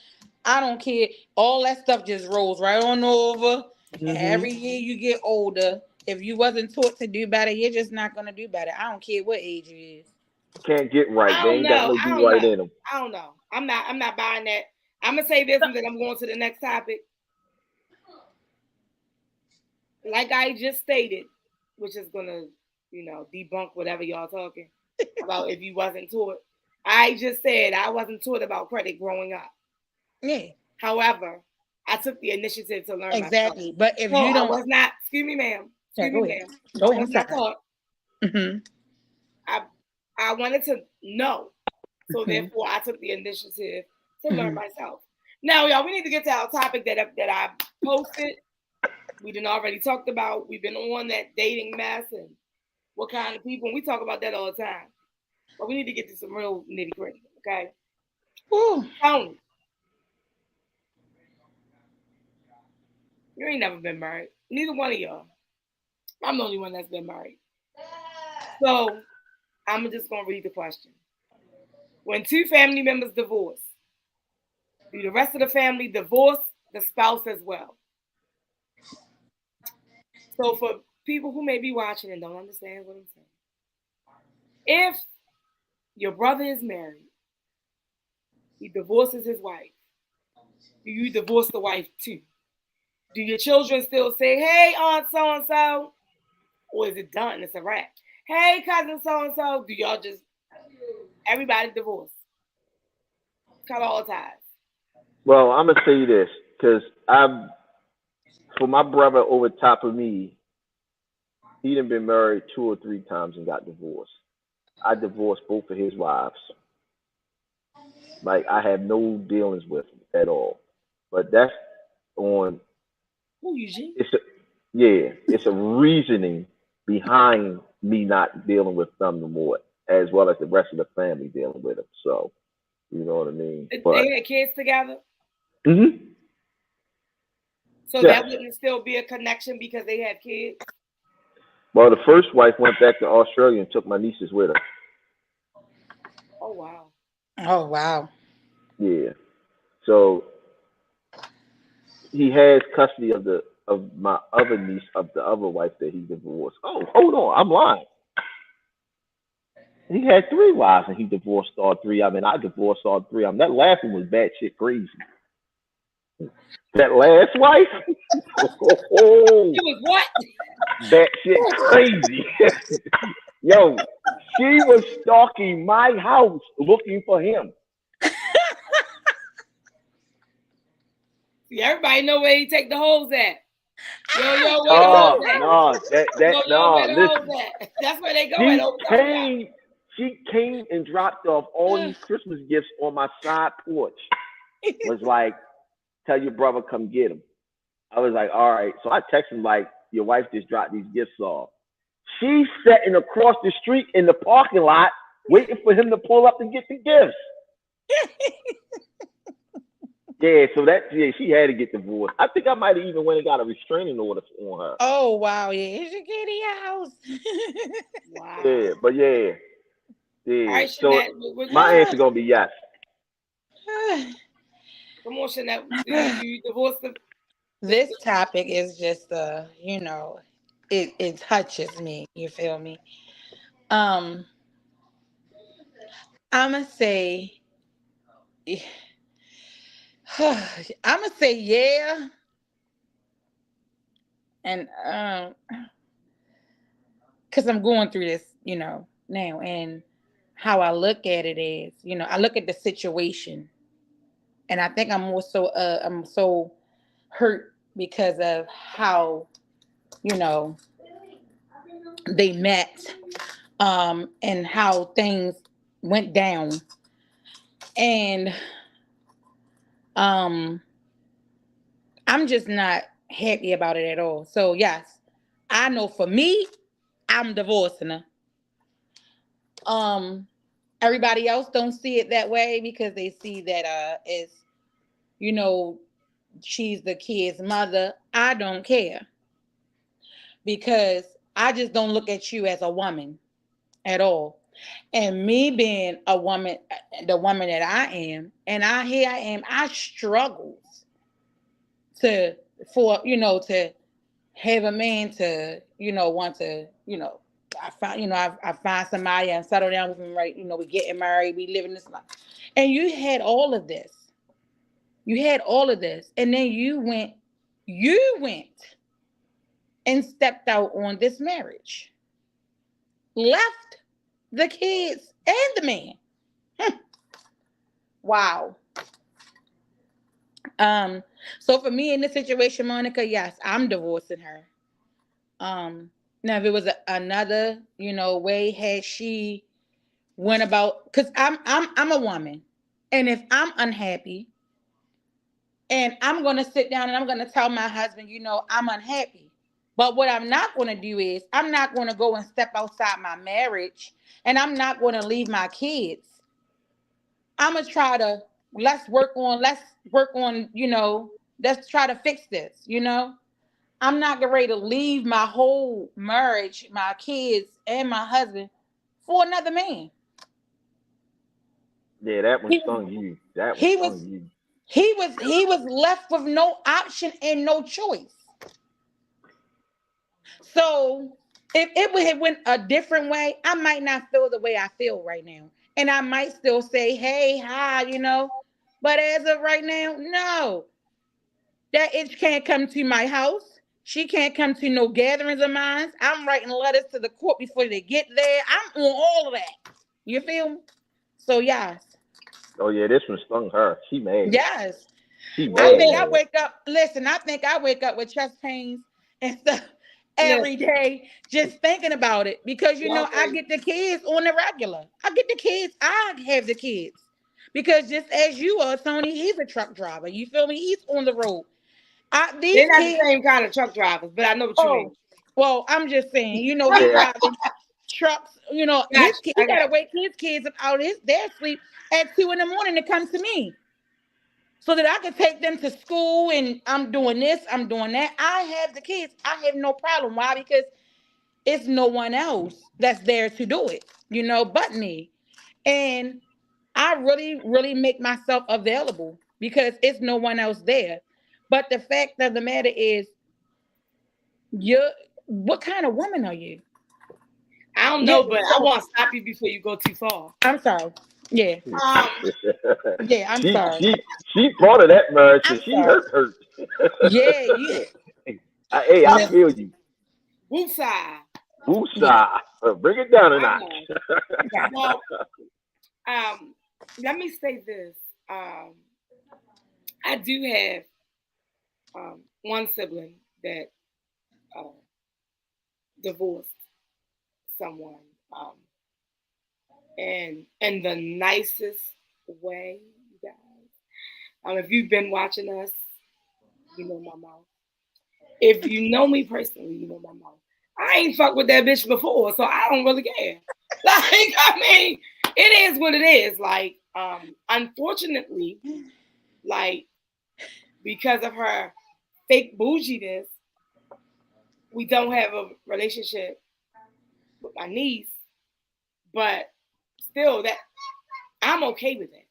I don't care. All that stuff just rolls right on over. And every year you get older. If you wasn't taught to do better, you're just not gonna do better. I don't care what age you is. Can't get right. They ain't got no do right in them. I don't know. I'm not buying that. I'm gonna say this and then I'm going to the next topic. Like I just stated, which is gonna, debunk whatever y'all talking about if you wasn't taught. I just said I wasn't taught about credit growing up. Yeah. However, I took the initiative to learn exactly. myself. But if So you don't, I was not. Excuse me, ma'am. Excuse me, ma'am. Go I ahead. was not taught. Mm-hmm. I wanted to know, so Mm-hmm. therefore I took the initiative to learn myself. Now, y'all, we need to get to our topic that I posted. We done already talked about. We've been on that dating mess and what kind of people. And we talk about that all the time. But we need to get to some real nitty gritty, okay? Ooh. Tony, you ain't never been married. Neither one of y'all. I'm the only one that's been married. So I'm just gonna read the question. When two family members divorce, do the rest of the family divorce the spouse as well? So for people who may be watching and don't understand what I'm saying, if your brother is married, he divorces his wife, do you divorce the wife too? Do your children still say, hey, Aunt so-and-so? Or is it done? It's a wrap. Hey, cousin so-and-so. Do y'all just, everybody divorce? Cut all ties. Well, I'm gonna say this because for my brother over top of me, he done been married 2 or 3 times and got divorced. I divorced both of his wives. Like I have no dealings with him at all. But that's on. Who, Eugene? It's a reasoning behind me not dealing with them no more, as well as the rest of the family dealing with them. So, you know what I mean. They had kids together. Mm-hmm. So that wouldn't still be a connection because they had kids? Well, the first wife went back to Australia and took my nieces with her. Oh, wow. Oh, wow. Yeah. So he has custody of my other niece, of the other wife that he divorced. Oh, hold on. I'm lying. He had 3 wives and he divorced all 3. I mean, I divorced all 3 of them. That last one was bad shit crazy. That last wife? She was what? That shit crazy. Yo, she was stalking my house looking for him. See, everybody know where he take the hoes at. Yo, where the hoes at? No, where the listen. hoes at? That's where they go at. She came and dropped off all these Christmas gifts on my side porch. Was like, tell your brother come get them. I was like, all right. So I texted him like, your wife just dropped these gifts off. She's sitting across the street in the parking lot waiting for him to pull up and get the gifts. She had to get divorced. I think I might have even went and got a restraining order on her. Oh, wow. Yeah, it's your kitty house. Wow. Yeah, but yeah. Right, so Shanette, my answer gonna be yes. Come on, Shanette. Do you divorce the? This topic is just it touches me. You feel me? I'ma say I'ma say yeah. And because I'm going through this, now, and how I look at it is, I look at the situation, and I think I'm so hurt because of how, they met, and how things went down, and I'm just not happy about it at all. So yes, I know for me, I'm divorcing her. Everybody else don't see it that way because they see that it's, she's the kid's mother. I don't care because I just don't look at you as a woman at all. And me being a woman, the woman that I am, and I struggle to have a man to, want to, I find somebody and settle down with him, right? We getting married, we living this life. And you had all of this. And then you went and stepped out on this marriage. Left the kids and the man. Wow. So for me in this situation, Monica, yes, I'm divorcing her. Now if it was another, way had she went about, because I'm a woman, and if I'm unhappy, and I'm gonna sit down and I'm gonna tell my husband, I'm unhappy. But what I'm not gonna do is I'm not gonna go and step outside my marriage, and I'm not gonna leave my kids. I'm gonna try to let's work on, let's try to fix this. I'm not getting ready to leave my whole marriage, my kids, and my husband for another man. Yeah, that one He was stung you. That one he stung was you. he was left with no option and no choice. So if it would have went a different way, I might not feel the way I feel right now. And I might still say, hey, hi. But as of right now, no. That itch can't come to my house. She can't come to no gatherings of mine. I'm writing letters to the court before they get there. I'm on all of that. You feel me? So yes. Oh yeah, this one stung her. She mad. Yes. She I mad, think I man. wake up, listen, I think I wake up with chest pains and stuff every Listen, day just thinking about it because y'all I crazy. get the kids on the regular. I get the kids, I have the kids. Because just as you are, Tony, he's a truck driver. You feel me? He's on the road. They're These not the kids, same kind of truck drivers, but I know what you mean. oh, well, I'm just saying, he Yeah. driving trucks, Gotcha. he I got gotta wake his kids up out of their sleep at 2 a.m. to come to me so that I can take them to school, and I'm doing this, I'm doing that. I have the kids. I have no problem. Why? Because it's no one else that's there to do it, but me. And I really, really make myself available because it's no one else there. But the fact of the matter is, what kind of woman are you? I don't Yeah, know, but I so want to stop you before you go too far. I'm sorry. Yeah, Um, yeah, I'm she sorry. she she part of that marriage, so I'm she sorry. hurt. Yeah, yeah. Hey, I Listen, feel you. woosah. yeah, Woosah. Bring it down a I notch. know. Well, let me say this. I do have one sibling that uh, divorced someone, and in the nicest way, you guys. If you've been watching us, you know my mouth. If you know me personally, you know my mouth. I ain't fucked with that bitch before, so I don't really care. It is what it is. Unfortunately, because of her fake bouginess, we don't have a relationship with my niece. But still, that I'm okay with it.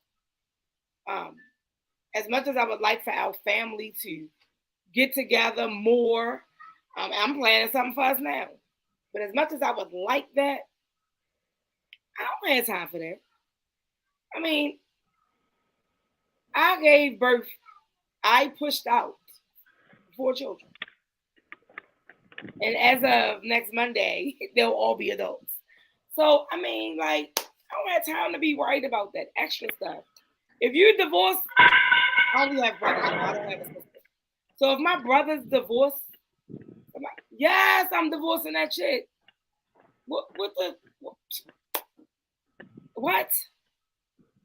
As much as I would like for our family to get together more, I'm planning something for us now. But as much as I would like that, I don't have time for that. I mean, I gave birth, I pushed out 4 children. And as of next Monday, they'll all be adults. So, I don't have time to be worried about that extra stuff. If you're divorced, I only have brothers, I don't have a sister. So if my brother's divorced, yes, I'm divorcing that chick. What?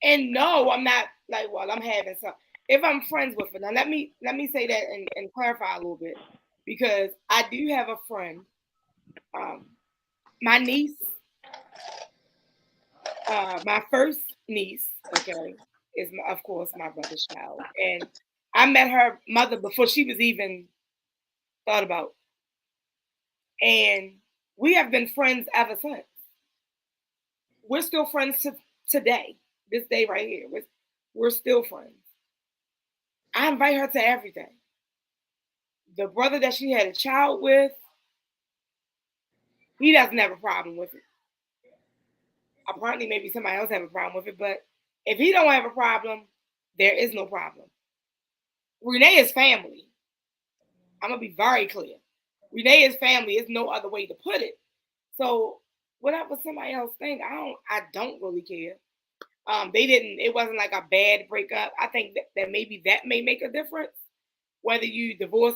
And no, I'm not I'm having some. If I'm friends with her, now let me say that and clarify a little bit, because I do have a friend, my niece, my first niece, okay, is of course my brother's child, and I met her mother before she was even thought about, and we have been friends ever since. We're still friends to today, this day right here. We're still friends. I invite her to everything. The brother that she had a child with, he doesn't have a problem with it. Apparently, maybe somebody else have a problem with it, but if he don't have a problem, there is no problem. Renee is family. I'm gonna be very clear. Renee is family. There's no other way to put it. So whatever somebody else think, I don't really care. It wasn't like a bad breakup. I think that maybe that may make a difference, whether you divorce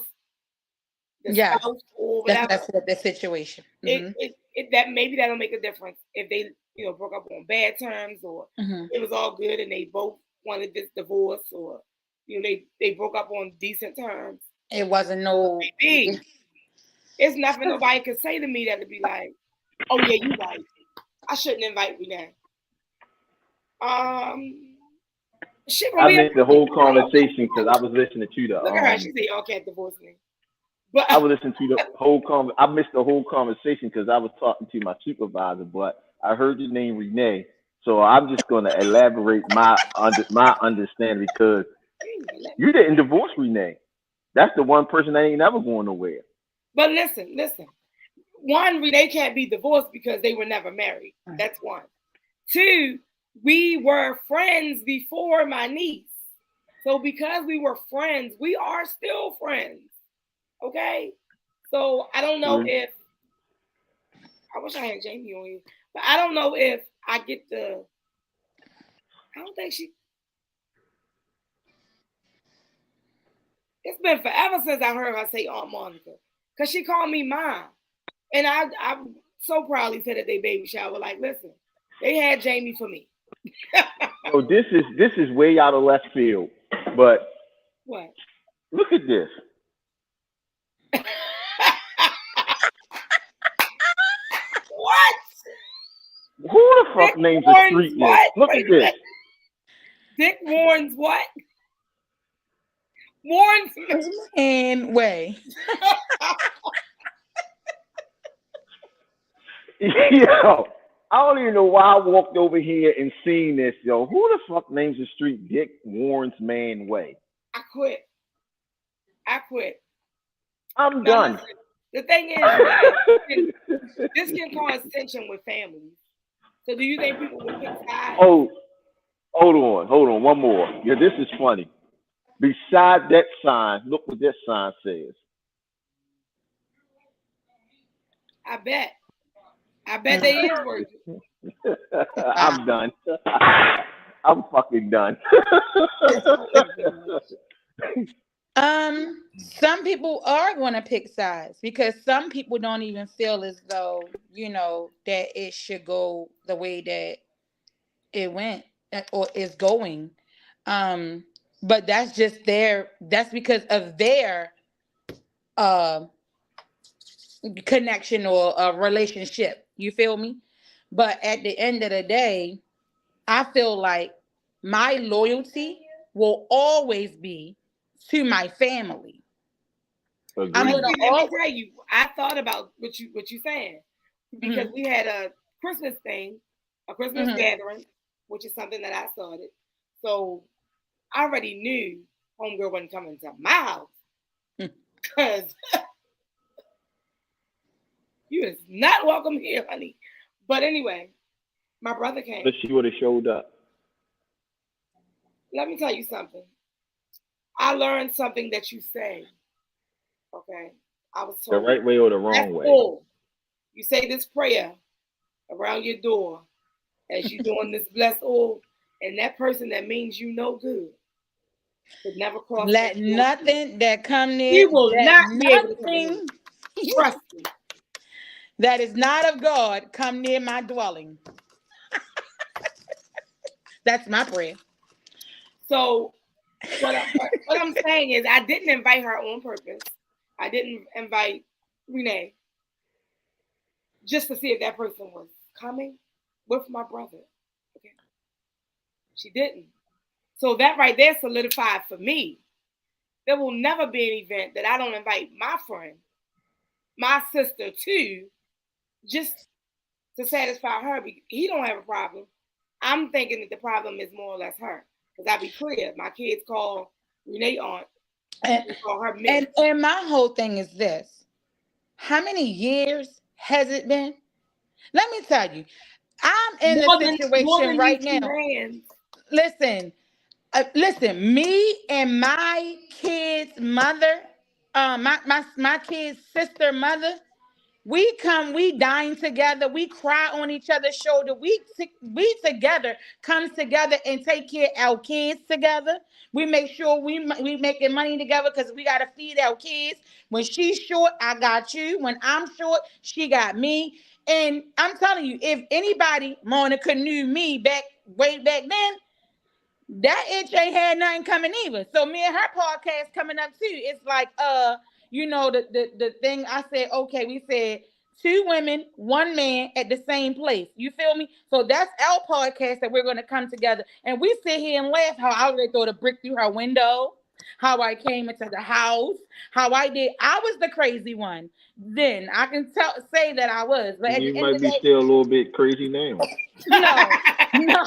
the spouse or whatever. That's the situation. That maybe that'll make a difference if they, broke up on bad terms, or it was all good and they both wanted this divorce, or they broke up on decent terms. It wasn't no. Maybe. It's nothing nobody could say to me that'd be like, "Oh yeah, you right. I shouldn't invite Renee." I missed the whole conversation because I was listening to the. Look at her. She said, "Y'all can't divorce me." But I was listening to the whole I missed the whole conversation because I was talking to my supervisor, but I heard the name Renee, so I'm just going to elaborate my understanding because you didn't divorce Renee. That's the one person that ain't never going nowhere. But listen. One, Renee can't be divorced because they were never married. That's one. Two, we were friends before my niece. So because we were friends, we are still friends. Okay? So I don't know if I wish I had Jamie on here, but I don't know if I get I don't think it's been forever since I heard her say Aunt Monica. Because she called me Mom. And I so proudly said at their baby shower, like, listen, they had Jamie for me. So this is way out of left field. But what? Look at this. What? Who the fuck names the street what? Look at this. Dick Warren's what? Warren's and way. Yo, I don't even know why I walked over here and seen this, yo. Who the fuck names the street Dick Warren's Man Way? I quit. I'm done. The thing is, this can cause tension with families. So do you think people would pick sides? Oh, hold on. One more. Yeah, this is funny. Beside that sign, look what this sign says. I bet they is working. I'm done. I'm fucking done. Some people are going to pick sides because some people don't even feel as though, that it should go the way that it went or is going. But that's just that's because of their connection or a relationship. You feel me? But at the end of the day, I feel like my loyalty will always be to my family. Agreed. Let me tell you, I thought about what you saying because we had a Christmas thing, a Christmas gathering, which is something that I started. So I already knew homegirl wasn't coming to my house because you is not welcome here, honey. But anyway, my brother came. But she would have showed up. Let me tell you something. I learned something that you say. Okay. I was told the right way or the wrong way. Cool. You say this prayer around your door as you doing this blessed oil, and that person that means you no good could never cross. Let nothing that come near. He will not be able to come near. Trust me. That is not of God come near my dwelling. That's my prayer. So what I'm saying is I didn't invite her on purpose. I didn't invite Renee just to see if that person was coming with my brother. Okay. She didn't. So that right there solidified for me. There will never be an event that I don't invite my friend, my sister too, just to satisfy her. He don't have a problem. I'm thinking that the problem is more or less her. Because I'll be clear, my kids call Renee aunt. And call her Miss. And my whole thing is this. How many years has it been? Let me tell you. I'm in a situation right now. Listen, me and my kid's mother, my kid's sister mother We come, we dine together, we cry on each other's shoulder. We together come together and take care of our kids together. We make sure we making money together because we got to feed our kids. When she's short, I got you. When I'm short, she got me. And I'm telling you, if anybody, Monica, knew me way back then, that itch ain't had nothing coming either. So me and her podcast coming up too. It's like, you know, the thing I said, okay, we said 2 women, 1 man at the same place. You feel me? So that's our podcast that we're going to come together. And we sit here and laugh how I would throw the brick through her window, how I came into the house, how I was the crazy one. Then I can say that I was. But you might be still a little bit crazy now. No.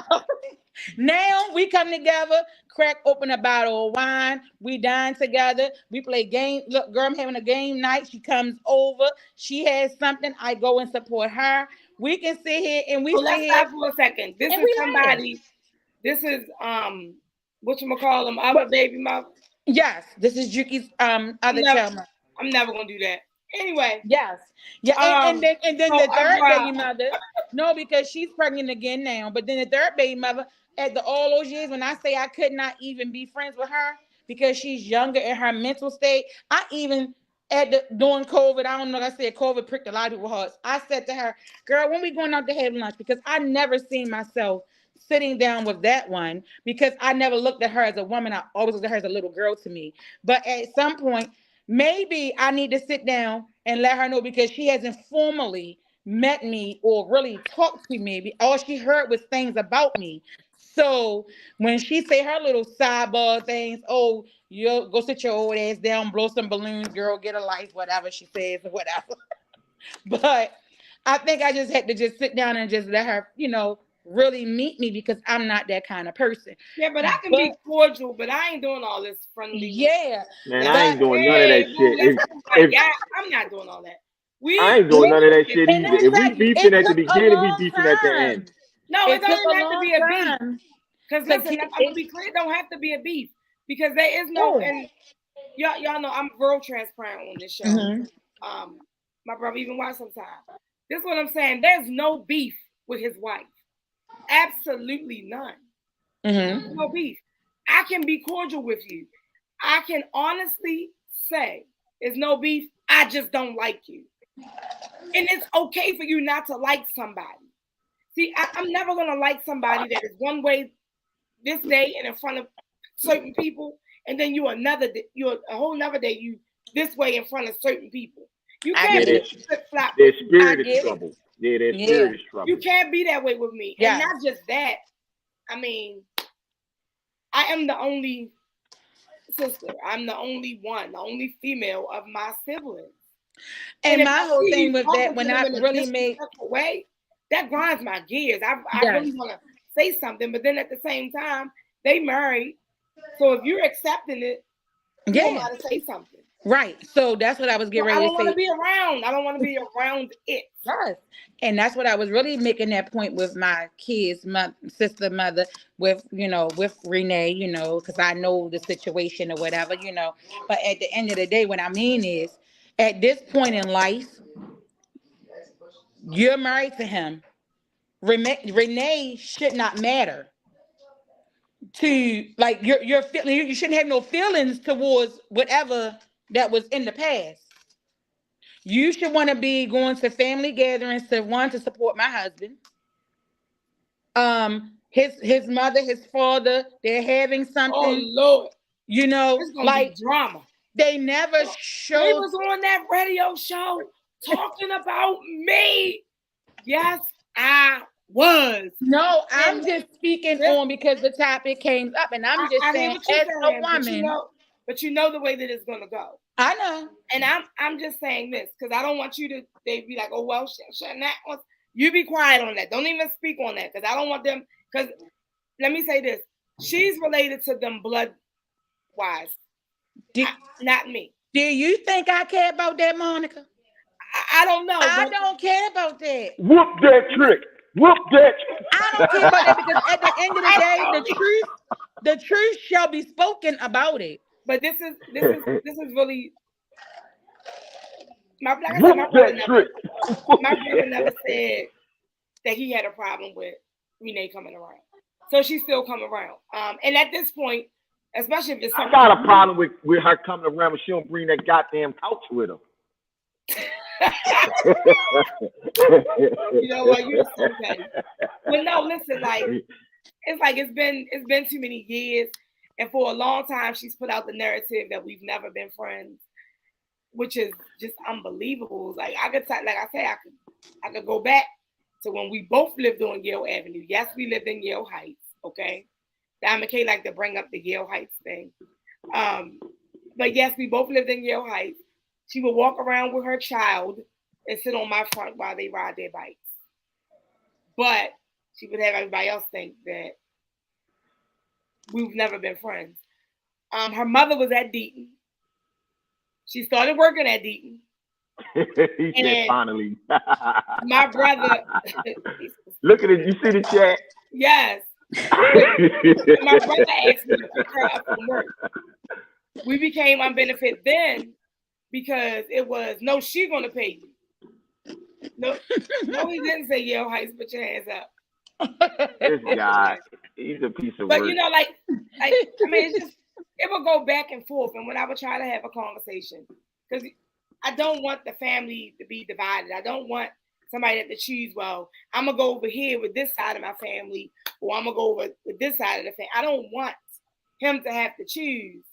Now we come together, crack open a bottle of wine, we dine together, we play game. Look, girl, I'm having a game night. She comes over, she has something, I go and support her. We can sit here and we let's stop for a second. This is somebody, this is whatchamacallem, other baby mother. Yes, this is Juki's other child. I'm never gonna do that. Anyway. Yes. Yeah, and then the third baby mother, no, because she's pregnant again now, but then the third baby mother, at all those years when I say I could not even be friends with her because she's younger in her mental state, I even during COVID, I don't know, I said COVID pricked a lot of people's hearts. I said to her, girl, when we going out to have lunch? Because I never seen myself sitting down with that one because I never looked at her as a woman. I always looked at her as a little girl to me. But at some point, maybe I need to sit down and let her know because she hasn't formally met me or really talked to me. All she heard was things about me. So when she say her little sidebar things, oh, you go sit your old ass down, blow some balloons, girl, get a life, whatever she says or whatever. But I think I just had to just sit down and just let her, you know, really meet me because I'm not that kind of person. Yeah, but I can be cordial, but I ain't doing all this friendly. Yeah. Man, I ain't doing none of that shit. I'm not doing all that. I ain't doing none of that shit either. If we beefing at the beginning, we beefing at the end. No, it doesn't have to be a beef. Because listen, I'm gonna be clear, it don't have to be a beef. Because there is no, and y'all know I'm real transparent on this show. Mm-hmm. My brother even watch sometimes. This is what I'm saying. There's no beef with his wife. Absolutely none. Mm-hmm. No beef. I can be cordial with you. I can honestly say there's no beef. I just don't like you. And it's okay for you not to like somebody. See, I'm never going to like somebody that is one way this day and in front of certain people, and then you're a whole nother day you this way in front of certain people. You can't be flip-flop. Their spirit is trouble. Yeah, their spirit is trouble. You can't be that way with me. And not just that. I mean, I am the only sister. I'm the only one, the only female of my siblings. And my whole thing was that when I really made way, that grinds my gears. I really want to say something, but then at the same time, they married. So if you're accepting it, you got to say something. Right. So that's what I was getting ready to say. I don't want to be around. I don't want to be around it. Yes. And that's what I was really making that point with my kids, my sister, mother, with Renee, because I know the situation or whatever, But at the end of the day, what I mean is, at this point in life, you're married to him. Renee should not matter to like your feeling. You shouldn't have no feelings towards whatever that was in the past. You should want to be going to family gatherings to support my husband. His mother, his father, they're having something. Oh Lord, it's like drama. They never showed. They was on that radio show talking about me. Yes, I was. No, I'm just speaking on because the topic came up, and I'm just saying as a woman. But you know the way that it's gonna go. I know. And I'm just saying this because I don't want you to. They be like, oh well, that. You be quiet on that. Don't even speak on that because I don't want them. Because let me say this: she's related to them blood wise. Not me. Do you think I care about that, Monica? I don't know. I don't care about that. Whoop that trick. Whoop that. I don't care about that because at the end of the day, the truth shall be spoken about it. But this is really my my brother never said that he had a problem with Renee coming around. So she's still coming around. And at this point, especially if it's I got a problem with her coming around, but she don't bring that goddamn couch with her. You know what? You're so petty. But no, listen, like it's been too many years, and for a long time she's put out the narrative that we've never been friends, which is just unbelievable. Like I could go back to when we both lived on Yale Avenue. Yes, we lived in Yale Heights. Okay, Diamond K like to bring up the Yale Heights thing, but yes, we both lived in Yale Heights. She would walk around with her child and sit on my front while they ride their bikes. But she would have everybody else think that we've never been friends. Her mother was at Deaton. She started working at Deaton. He said finally. My brother. Look at it. You see the chat? Yes. My brother asked me to pick her up from work. We became on benefit then because it was, no, she's going to pay you. No, he didn't say Yale Heights, put your hands up. This guy, he's a piece of work. But you know, like I mean, it's just, it will go back and forth. And when I would try to have a conversation, because I don't want the family to be divided. I don't want somebody to choose, well, I'm going to go over here with this side of my family, or I'm going to go over with this side of the family. I don't want him to have to choose,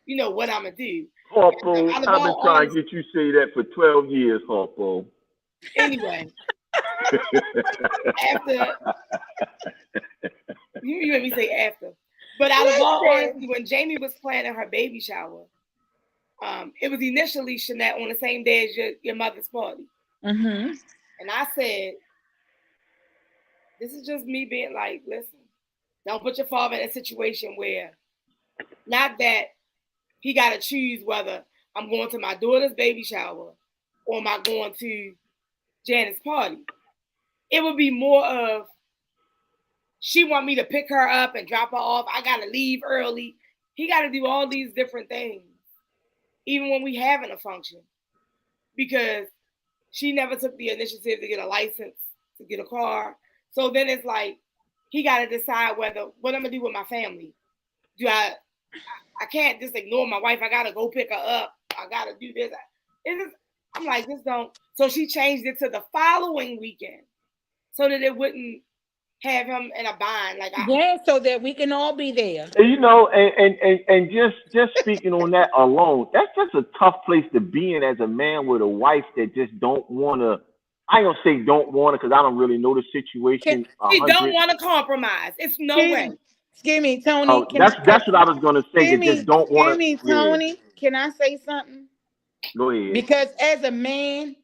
you know, what I'm going to do. Harpo, I've been trying to get you to say that for 12 years, Harpo. Anyway, after, you made me say after, but out of all honesty, when Jamie was planning her baby shower, it was initially Shanette on the same day as your mother's party. Mm-hmm. And I said, this is just me being like, listen, don't put your father in a situation where, not that he got to choose whether I'm going to my daughter's baby shower or am I going to Janet's party. It would be more of, she want me to pick her up and drop her off. I got to leave early. He got to do all these different things, even when we having a function, because she never took the initiative to get a license, to get a car. So then it's like, he got to decide what I'm going to do with my family. I can't just ignore my wife. I got to go pick her up. I got to do this. I'm like, just don't. So she changed it to the following weekend so that it wouldn't have him in a bind. So that we can all be there. You know, and just speaking on that alone, that's just a tough place to be in as a man with a wife that just don't want to. I ain't gonna say don't want to, because I don't really know the situation. He don't want to compromise. It's no way. Excuse me, Tony. Oh, that's what I was gonna say. They just don't want to. Excuse me, Tony. Yeah. Can I say something? Go ahead. Because as a man,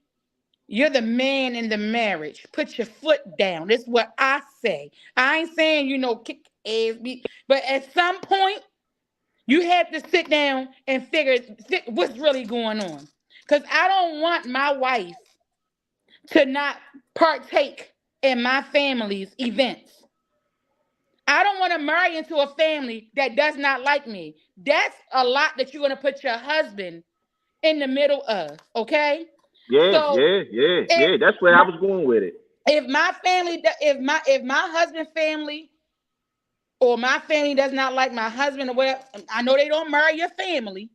you're the man in the marriage. Put your foot down. That's what I say. I ain't saying, kick ass, but at some point, you have to sit down and figure what's really going on. Because I don't want my wife to not partake in my family's events. I don't want to marry into a family that does not like me. That's a lot that you're going to put your husband in the middle of, okay? Yeah. That's where I was going with it. If my husband's family or my family does not like my husband or whatever, I know they don't marry your family,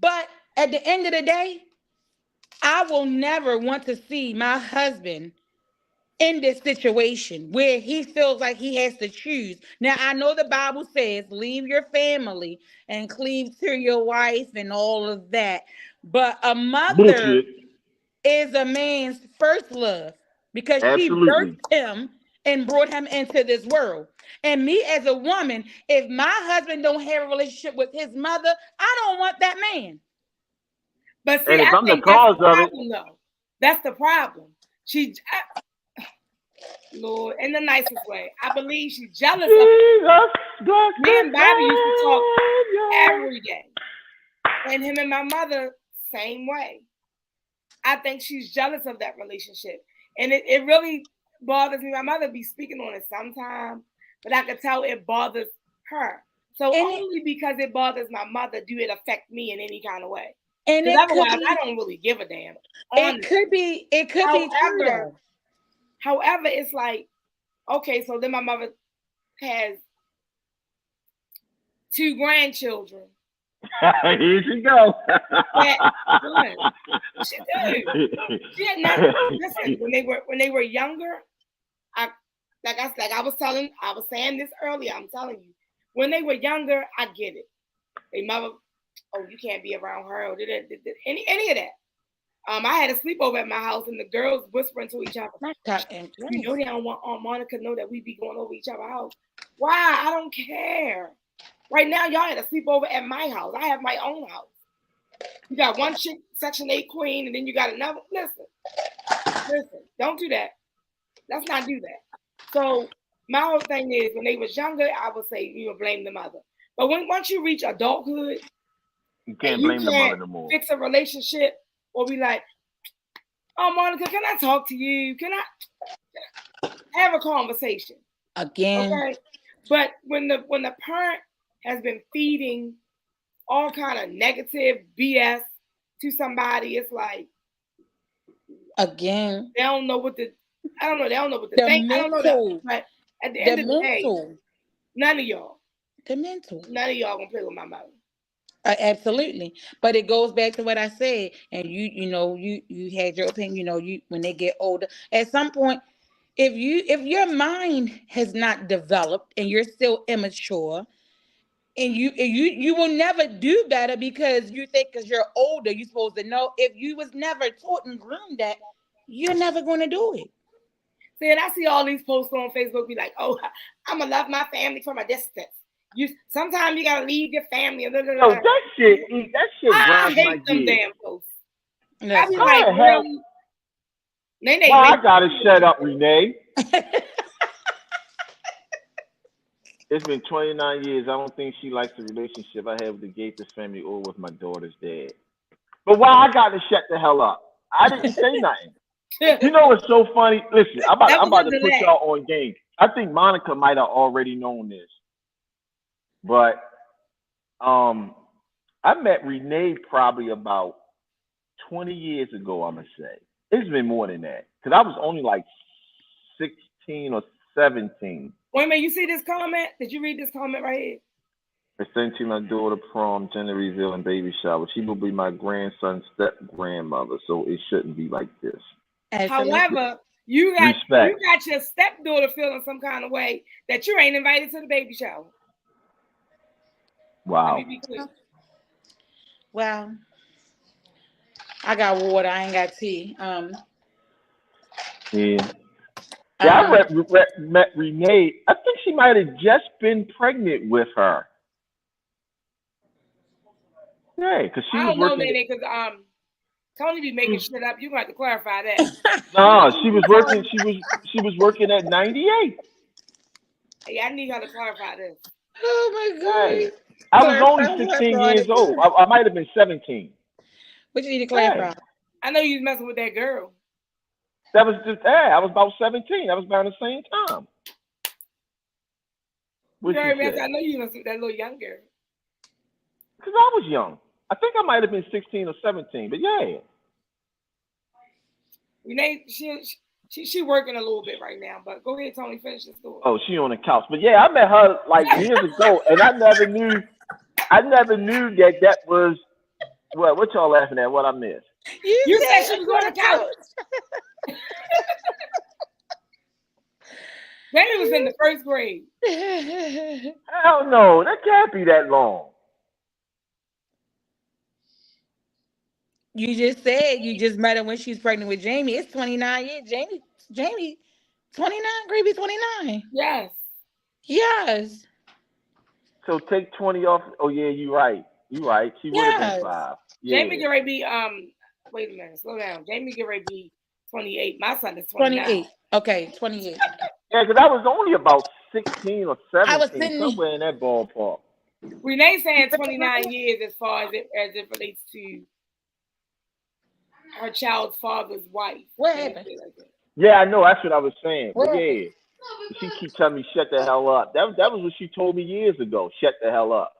but at the end of the day, I will never want to see my husband in this situation where he feels like he has to choose. Now, I know the Bible says, leave your family and cleave to your wife and all of that. But a mother is a man's first love because she birthed him and brought him into this world. And me as a woman, if my husband don't have a relationship with his mother, I don't want that man. But see, I think that's the problem, though. That's the problem. Lord, in the nicest way. I believe she's jealous of him. Me and Bobby used to talk every day. And him and my mother, same way. I think she's jealous of that relationship. And it really bothers me. My mother be speaking on it sometimes, but I could tell it bothers her. So only because it bothers my mother do it affect me in any kind of way. And otherwise, I don't really give a damn. It could be true though. However, it's like, okay, so then my mother has 2 grandchildren. Here she go. She had not, listen, when they were younger, I was saying this earlier. I'm telling you, when they were younger, I get it. They mother, oh, you can't be around her, or any of that. I had a sleepover at my house, and the girls whispering to each other. You know they don't want Aunt Monica to know that we be going over each other's house. Why? I don't care. Right now, y'all had a sleepover at my house. I have my own house. You got one chick, Section 8 queen, and then you got another. Listen, don't do that. Let's not do that. So my whole thing is, when they was younger, I would say blame the mother. But once you reach adulthood, you can't blame the mother no more. Fix a relationship, or be like, oh, Monica, can I talk to you? Can I have a conversation again? Okay, but when the parent has been feeding all kind of negative BS to somebody, it's like, again, they don't know what to. I don't know. They don't know what to think. I don't know that. But at the end of the day, none of y'all. None of y'all gonna play with my mother. Absolutely, but it goes back to what I said, and you had your opinion. When they get older, at some point, if your mind has not developed and you're still immature, and you will never do better because you think because you're older you're supposed to know. If you was never taught and groomed that, you're never going to do it. See, and I see all these posts on Facebook be like, oh, I'm gonna love my family from a distance. Sometimes you gotta leave your family. Blah, blah, blah. Oh, that shit I grinds my hate them gears. damn posts. I be like, really? I gotta shut up, Renee. It's been 29 years. I don't think she likes the relationship I have with the Gates family or with my daughter's dad. But why I gotta shut the hell up? I didn't say nothing. You know what's so funny? Listen, I'm about to put y'all on game. I think Monica might have already known this. But I met Renee probably about 20 years ago, I'm going to say. It's been more than that. Because I was only like 16 or 17. Wait a minute, you see this comment? Did you read this comment right here? I sent to my daughter prom, gender reveal, and baby shower. She will be my grandson's step-grandmother, so it shouldn't be like this. However, you got your stepdaughter feeling some kind of way that you ain't invited to the baby shower. Wow. Well, I got water. I ain't got tea. Yeah. I met Renee. I think she might have just been pregnant with her. Yeah, because she was working. Because Tony be making shit up. You got to clarify that. No, she was working. She was working at 98. Hey, I need her to clarify this. Oh my God. Hey, I was only 16 years old. I might have been 17. What you need to clarify? Hey. I know you was messing with that girl. That was just, I was about 17. That was about the same time. I know you messed with that little young girl. Because I was young. I think I might have been 16 or 17, but yeah. Renee, she working a little bit right now, but go ahead, Tony, finish the story. Oh, she on the couch. But yeah, I met her like years ago, and I never knew that was what y'all laughing at? What I missed? You said she was on the couch. Baby was in the first grade. Hell no, that can't be that long. You just said you just met her when she was pregnant with Jamie. It's 29 years. Jamie, 29, Gravy 29. Yes. Yes. So take 20 off. Oh yeah, you're right. You're right. She would have been 5. Yeah. Jamie get ready to be wait a minute, slow down. Jamie get ready to be 28. My son is 29. 28. Okay, 28. Yeah, because I was only about 16 or 17, I was somewhere in that ballpark. Renee saying 29 years as far as it relates to her child's father's wife. What happened? Yeah, I know. That's what I was saying. But yeah, she keeps telling me shut the hell up. That was what she told me years ago. Shut the hell up.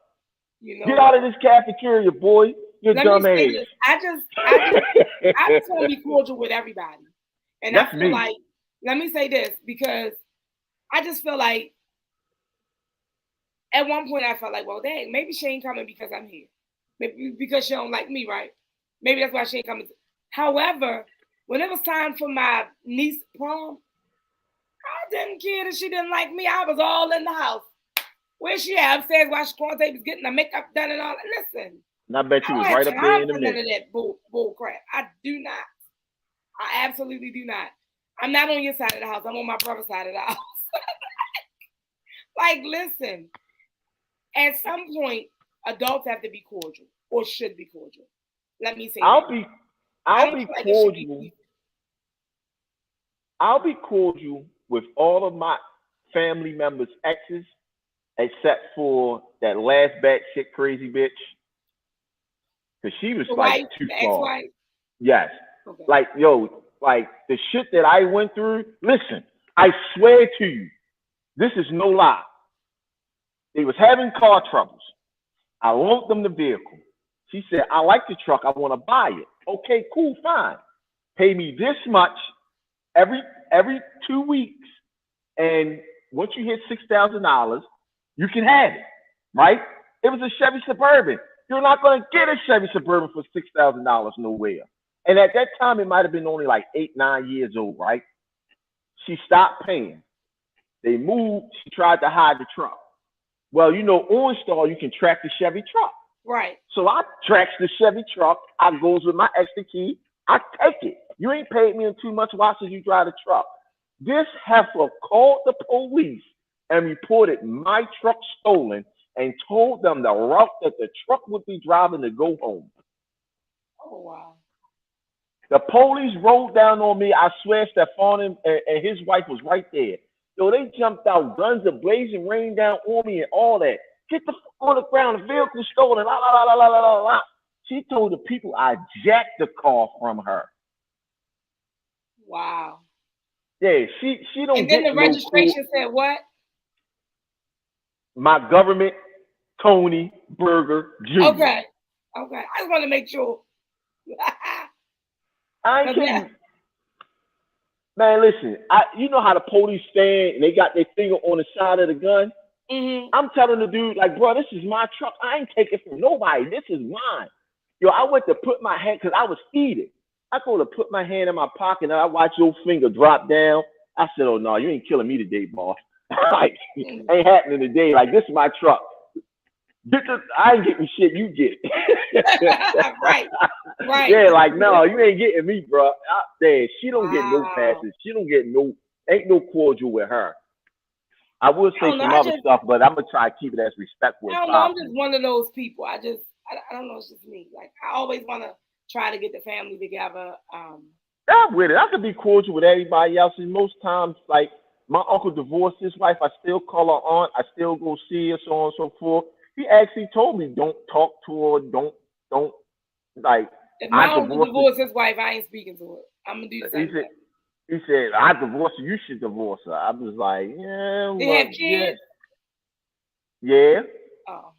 Get out of this cafeteria, boy. Your dumb ass. I just want to be cordial with everybody. And That's I feel me. like, let me say this, because I just feel like at one point I felt like, well, dang, maybe she ain't coming because I'm here. Maybe because she don't like me, right? Maybe that's why she ain't coming. However, when it was time for my niece's prom, I didn't care that she didn't like me. I was all in the house. Where she at? Upstairs while Shaquan Tape was getting her makeup done and all that. Listen. And I bet you was right up there in the middle. None of that bull crap. I do not. I absolutely do not. I'm not on your side of the house. I'm on my brother's side of the house. Like, listen. At some point, adults have to be cordial or should be cordial. Let me say I'll be cordial. I'll be cordial with all of my family members' exes, except for that last batshit crazy bitch. Because she was like too far. Yes. Okay. Like, yo, like the shit that I went through. Listen, I swear to you, this is no lie. They was having car troubles. I loaned them the vehicle. She said, I like the truck. I want to buy it. Okay, cool, fine. Pay me this much every 2 weeks. And once you hit $6,000, you can have it, right? It was a Chevy Suburban. You're not going to get a Chevy Suburban for $6,000 nowhere. And at that time, it might have been only like 8-9 years old, right? She stopped paying. They moved. She tried to hide the truck. Well, you know, OnStar, you can track the Chevy truck. Right. So I tracks the Chevy truck. I goes with my extra key. I take it. You ain't paid me in too much. Why should you drive the truck? This heifer called the police and reported my truck stolen and told them the route that the truck would be driving to go home. Oh, wow. The police rolled down on me. I swear Stefan and his wife was right there. Yo, they jumped out, guns ablazing, rained down on me and all that. Get the fuck on the ground, the vehicle stolen, la, la, la, la, la, la, la. She told the people I jacked the car from her. Wow. Yeah, she don't and then get the registration said what? My government, Tony Berger Jr. Okay. I just want to make sure. I ain't kidding. Man, listen, you know how the police stand and they got their finger on the side of the gun? Mm-hmm. I'm telling the dude, like, bro, this is my truck. I ain't taking it from nobody. This is mine. Yo, I went to put my hand, because I was heated. I go to put my hand in my pocket and I watch your finger drop down. I said, oh, no, you ain't killing me today, boss. Like, ain't happening today. Like, this is my truck. I ain't getting shit, you get it. Right. Yeah, like, no, you ain't getting me, bro. She don't get no passes. She don't get ain't no cordial with her. I will say some other stuff, but I'm gonna try to keep it as respectful as possible. I'm just one of those people. I don't know, it's just me. Like, I always want to try to get the family together. I'm with it. I could be cordial with everybody else, and most times, like, my uncle divorced his wife. I still call her aunt. I still go see her, so on and so forth. He actually told me, don't talk to her, don't like. If my uncle divorced his wife, I ain't speaking to her. I'm gonna do the same thing. He said, I divorced her, you should divorce her. I was like, yeah. They have kids? Yeah. Oh.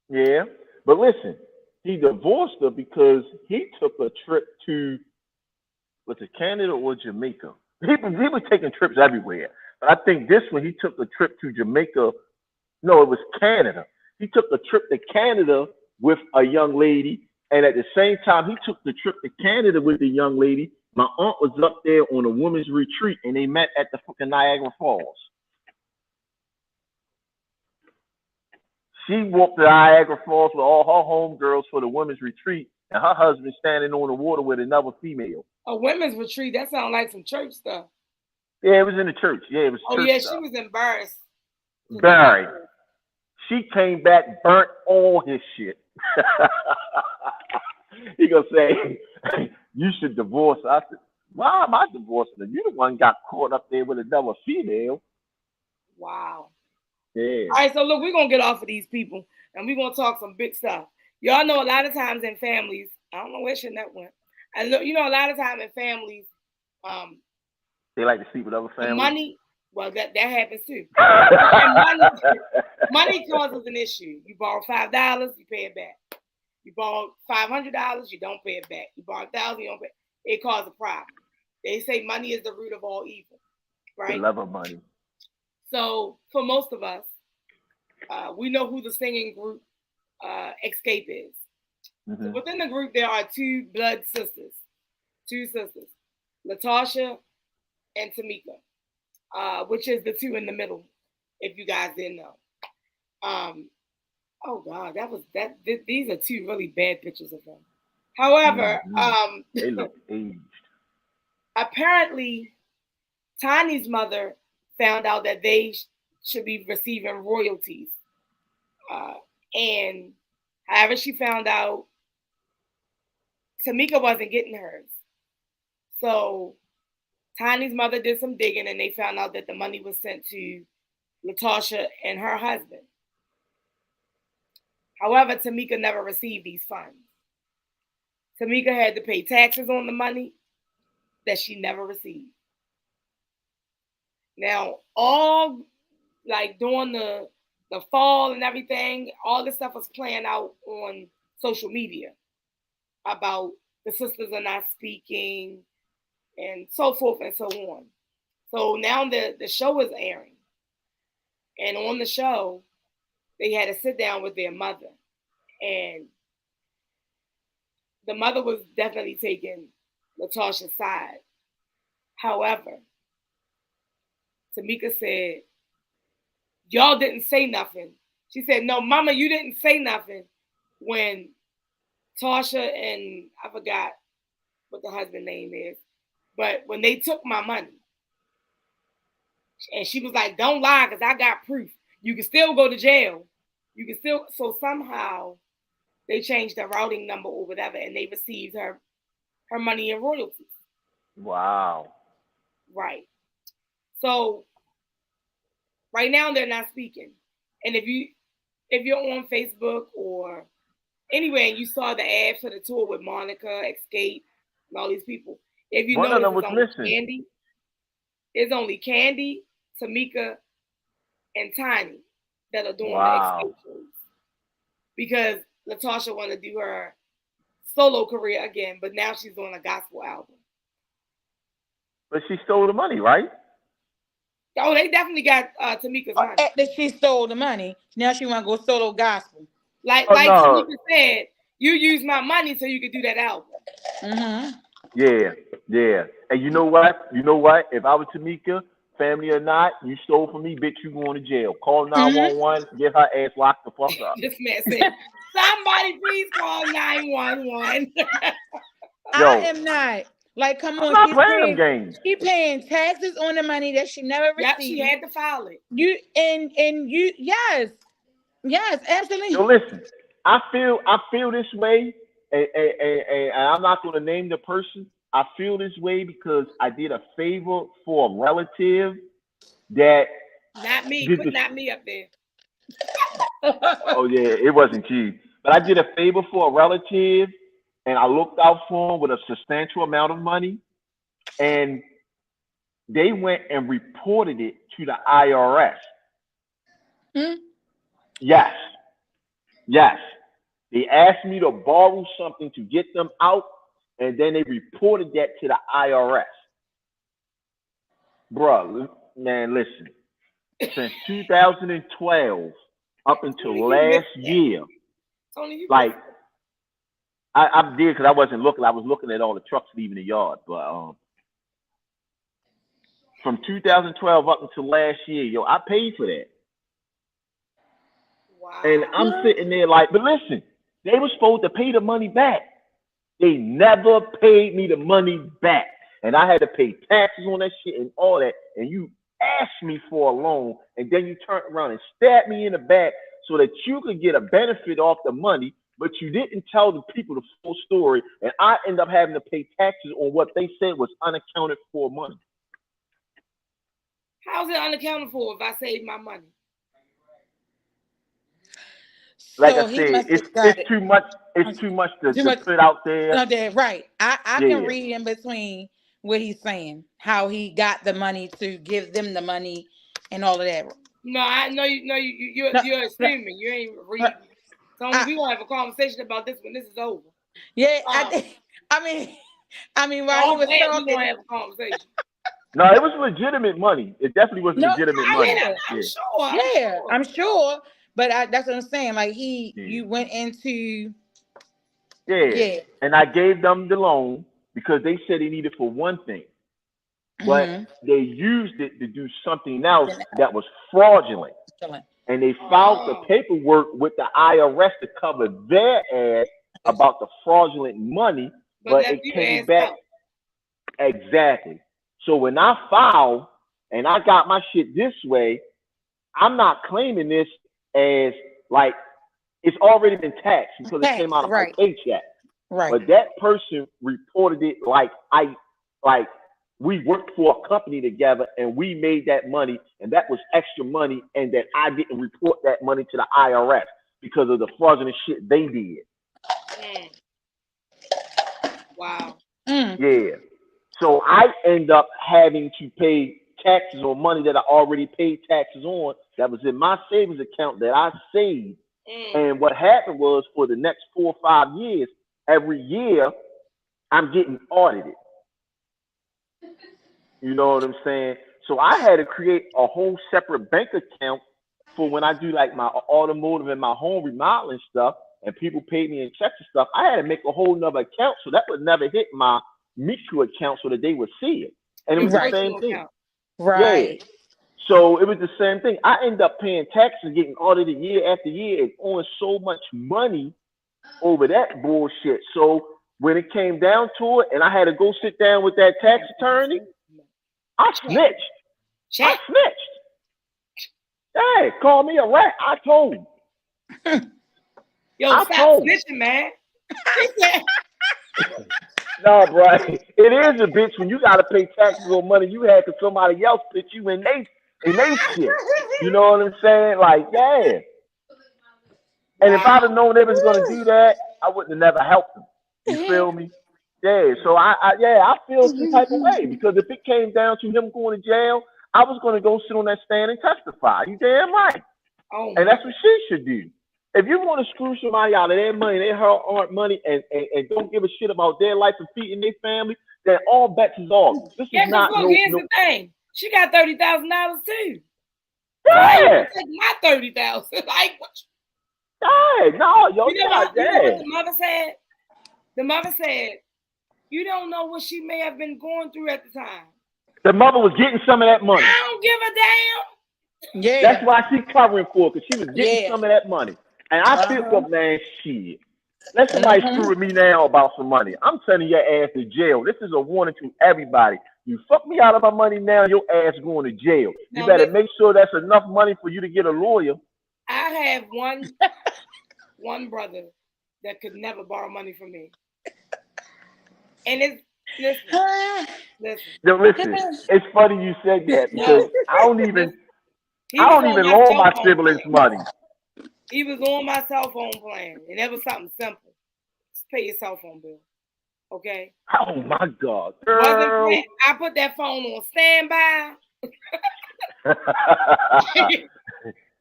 Yeah. But listen, he divorced her because he took a trip to, was it Canada or Jamaica? He was taking trips everywhere. But I think this one, he took a trip to Jamaica. No, it was Canada. He took a trip to Canada with a young lady. And at the same time, he took the trip to Canada with the young lady. My aunt was up there on a women's retreat, and they met at the fucking Niagara Falls. She walked to Niagara Falls with all her homegirls for the women's retreat, and her husband standing on the water with another female. A women's retreat? That sounds like some church stuff. Yeah, it was in the church. Yeah, it was church stuff. She was embarrassed. Very. She came back, burnt all his shit. He gonna say, you should divorce her. I said, why am I divorcing her? You the one got caught up there with another female. Wow. Yeah. All right, so look, we're gonna get off of these people and we're gonna talk some big stuff. Y'all know a lot of times in families, I don't know where Shanette went. And look, you know, a lot of time in families, they like to sleep with other families. Money, well, that happens too. money causes an issue. You borrow $5, you pay it back. You borrow $500, you don't pay it back. You borrow $1,000, you don't pay. It causes a problem. They say money is the root of all evil, right? The love of money. So for most of us, we know who the singing group Escape is. Mm-hmm. So within the group, there are two sisters, Latasha and Tamika, which is the two in the middle, if you guys didn't know. Oh God, these are two really bad pictures of them. However, they look aged. Apparently, Tiny's mother found out that they should be receiving royalties. And however she found out, Tamika wasn't getting hers. So Tiny's mother did some digging and they found out that the money was sent to Latasha and her husband. However, Tamika never received these funds. Tamika had to pay taxes on the money that she never received. Now, all like during the fall and everything, all this stuff was playing out on social media about the sisters are not speaking and so forth and so on. So now the show is airing. And on the show, they had to sit down with their mother. And the mother was definitely taking Latasha's side. However, Tamika said, y'all didn't say nothing. She said, no, Mama, you didn't say nothing when Tasha and I forgot what the husband's name is, but when they took my money, and she was like, don't lie because I got proof. You can still go to jail. You can still, so somehow they changed the routing number or whatever and they received her money in royalties. Wow. Right. So right now they're not speaking. And if you're on Facebook or anywhere and you saw the ad for the tour with Monica, Escape, and all these people, if you One of them notice was missing. Candy, it's only Candy, Tamika, and Tiny that are doing the Escape shows. Because Latasha wanted to do her solo career again, but now she's doing a gospel album. But she stole the money, right? Oh, they definitely got Tamika's money. After she stole the money, now she want to go solo gospel. Like Tamika said, you use my money so you could do that album. Mm-hmm. Yeah. And you know what? If I was Tamika, family or not, you stole from me, bitch, you going to jail. Call 911, get her ass locked the fuck up. This man said, somebody please call 911. I am not. Like, come on. I'm not playing them games. She paying taxes on the money that she never received. Yep, she had to file it. Yes, absolutely. So listen, I feel this way, and I'm not going to name the person. I feel this way because I did a favor for a relative that. Not me. Put not me up there. Oh yeah, it wasn't cheap. But I did a favor for a relative, and I looked out for him with a substantial amount of money, and they went and reported it to the IRS. Hmm? Yes. They asked me to borrow something to get them out, and then they reported that to the IRS. Bruh, man, listen. Since 2012 up until last year, like, I did because I wasn't looking. I was looking at all the trucks leaving the yard. But from 2012 up until last year, yo, I paid for that. Wow. And I'm sitting there like, but listen, they were supposed to pay the money back. They never paid me the money back. And I had to pay taxes on that shit and all that. And you asked me for a loan, and then you turned around and stabbed me in the back so that you could get a benefit off the money, but you didn't tell the people the full story. And I end up having to pay taxes on what they said was unaccounted for money. How's it unaccounted for if I save my money? Like I said, it's too much. It's too much to put out there. Right. I can read in between what he's saying, how he got the money to give them the money and all of that. No, I know you're assuming. You ain't reading. So we gonna have a conversation about this when this is over. Yeah, I mean, while he was talking, we gonna have a conversation. No, it was legitimate money. It definitely was legitimate money. I'm sure. But that's what I'm saying. Like you went into. Yeah. And I gave them the loan because they said they needed for one thing, but they used it to do something else that was fraudulent. And they filed the paperwork with the IRS to cover their ass about the fraudulent money, but it came back. Exactly. So when I filed and I got my shit this way, I'm not claiming this as like it's already been taxed because it came out of my paycheck. Right. But that person reported it like we worked for a company together and we made that money and that was extra money and that I didn't report that money to the IRS because of the fraudulent shit they did. Wow. Yeah. So I end up having to pay taxes on money that I already paid taxes on that was in my savings account that I saved. And what happened was for the next 4 or 5 years, every year I'm getting audited. You know what I'm saying? So I had to create a whole separate bank account for when I do like my automotive and my home remodeling stuff and people pay me in checks and stuff. I had to make a whole nother account so that would never hit my mutual account so that they would see it. And it was the same thing. Right. Yeah. So it was the same thing. I ended up paying taxes, getting audited year after year and owing so much money over that bullshit. So when it came down to it and I had to go sit down with that tax attorney, I snitched. I snitched. Hey, call me a rat. I told him. Yo, stop snitching, man. No, bro. It is a bitch when you gotta pay taxes on money you had because somebody else put you in they shit. You know what I'm saying? Like, yeah. And if I'd have known they was gonna do that, I wouldn't have never helped them. You feel me? Yeah. So I feel some type of way because if it came down to him going to jail, I was gonna go sit on that stand and testify. You damn right. And that's what she should do. If you want to screw somebody out of their money, their hard money, and don't give a shit about their life and feeding their family, then all bets is off. This is not here's the thing. She got $30,000 too. Yeah. Take my $30,000. Like what? Hey, no, yo, you know what the mother said? The mother said, "You don't know what she may have been going through at the time." The mother was getting some of that money. I don't give a damn. Yeah. That's why she's covering for it, because she was getting some of that money. And I feel man, shit. Let somebody screw with me now about some money. I'm sending your ass to jail. This is a warning to everybody. You fuck me out of my money now, your ass going to jail. You better make sure that's enough money for you to get a lawyer. I have one brother that could never borrow money from me. And it's listen. It's funny you said that because I don't even loan my siblings money. He was on my cell phone plan, and that was something simple. Just pay your cell phone bill, okay? Oh my God, girl! I put that phone on standby.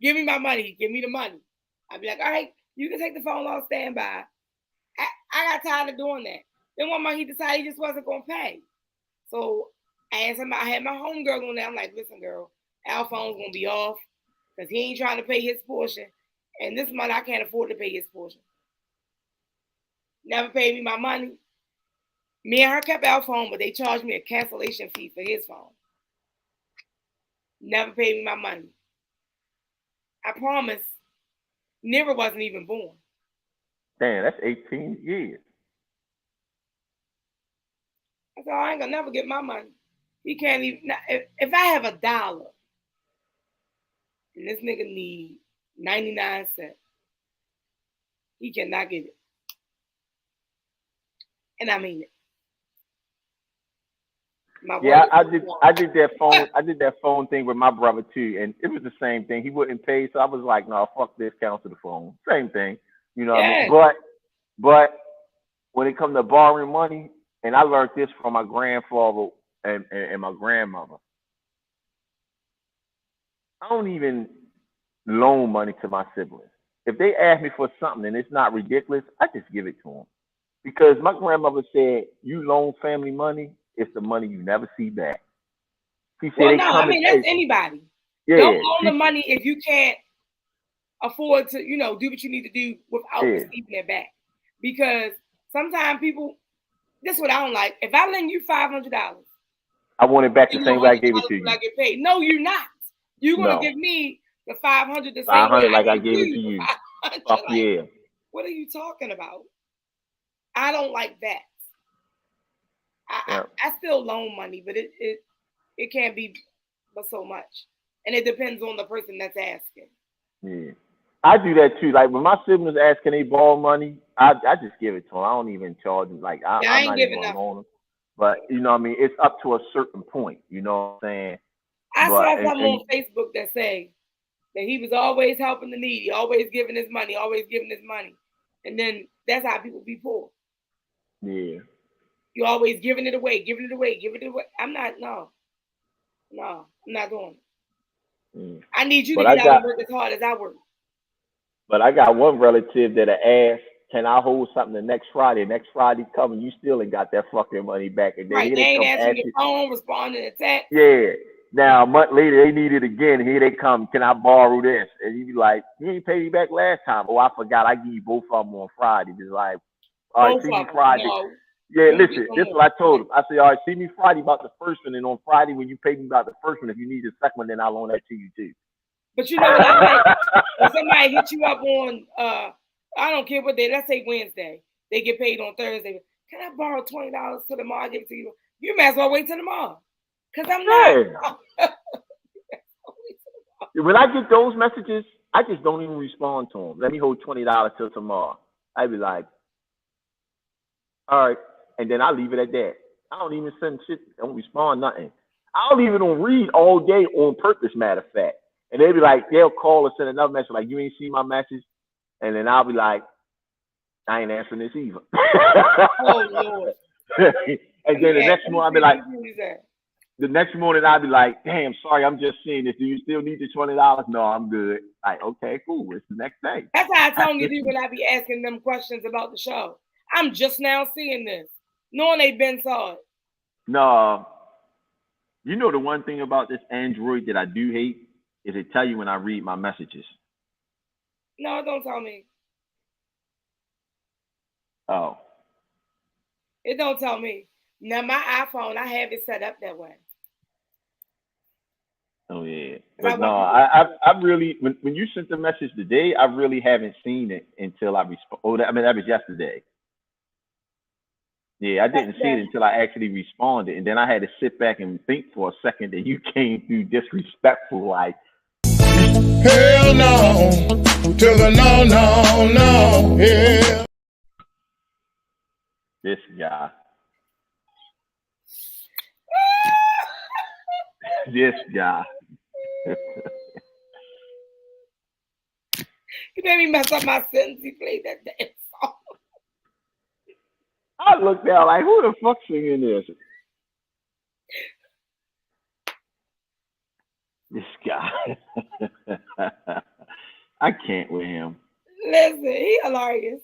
Give me my money. Give me the money. I'd be like, all right, you can take the phone off standby. I got tired of doing that. Then one month he decided he just wasn't gonna pay. So I had my homegirl on there. I'm like, listen, girl, our phone's gonna be off because he ain't trying to pay his portion. And this month I can't afford to pay his portion. Never paid me my money. Me and her kept our phone, but they charged me a cancellation fee for his phone. Never paid me my money. I promise, Nira wasn't even born. Damn, that's 18 years. I said, I ain't gonna never get my money. He can't even. If I have $1 and this nigga need 99 cents, he cannot get it. And I mean it. I did that phone thing with my brother too, and it was the same thing. He wouldn't pay, so I was like, no, fuck this, cancel the phone. Same thing. You know what I mean? But when it comes to borrowing money, and I learned this from my grandfather and my grandmother, I don't even loan money to my siblings. if they ask me for something and it's not ridiculous, I just give it to them. Because my grandmother said, you loan family money, it's the money you never see back. She said, well, no, I mean, that's anybody. Yeah, don't loan the money if you can't afford to, do what you need to do without receiving it back. Because sometimes people, this is what I don't like. If I lend you $500, I want it back the same way I gave it to you. I get paid. No, you're not. You're gonna give me the $500 the same way like I gave it to you. Fuck yeah. What are you talking about? I don't like that. I still loan money, but it can't be but so much. And it depends on the person that's asking. Yeah. I do that too. Like when my siblings ask, can they borrow money? I just give it to them. I don't even charge them. Like I'm not even gonna loan them. But you know what I mean? It's up to a certain point. You know what I'm saying? I saw something on Facebook that say that he was always helping the needy, always giving his money. And then that's how people be poor. Yeah. You always giving it away. I'm not doing it. I need you to get out and work as hard as I work. But I got one relative that asked, can I hold something the next Friday? Next Friday coming, you still ain't got that fucking money back. And then they ain't answering your phone, responding to text. Yeah. Now, a month later, they need it again. Here they come. Can I borrow this? And you be like, you ain't paid me back last time. Oh, I forgot. I give you both of them on Friday. It's like, all right, see me Friday. No. Yeah, listen, this is what I told him. I said, all right, see me Friday about the first one. And on Friday, when you pay me about the first one, if you need the second one, then I'll loan that to you too. But you know what I like? When somebody hit you up on, I don't care what day, let's say Wednesday, they get paid on Thursday. Can I borrow $20 till tomorrow? I give it to you. You might as well wait till tomorrow. Because I'm not. When I get those messages, I just don't even respond to them. Let me hold $20 till tomorrow. I'd be like, all right. And then I leave it at that. I don't even send shit. I don't respond nothing. I don't even read all day on purpose, matter of fact. And they'll be like, they'll call or send another message like, you ain't see my message? And then I'll be like, I ain't answering this either. Oh, Lord. And then the next morning, I'll be like, damn, sorry, I'm just seeing this. Do you still need the $20? No, I'm good. Like, okay, cool. It's the next day. That's how I tell you when I be asking them questions about the show. I'm just now seeing this, knowing they been saw it. No. You know the one thing about this Android that I do hate is it tell you when I read my messages. No, don't tell me. Oh. It don't tell me. Now my iPhone, I have it set up that way. Oh yeah. But no, I really when you sent the message today, I really haven't seen it until I respond. Oh, that was yesterday. Yeah, I didn't see it until I actually responded, and then I had to sit back and think for a second that you came through disrespectful, like. Hell no, to the no, hell. This guy. This guy. You made me mess up my sentence. He played that damn song. I looked down like, who the fuck singing this? This guy. I can't with him. Listen, he hilarious.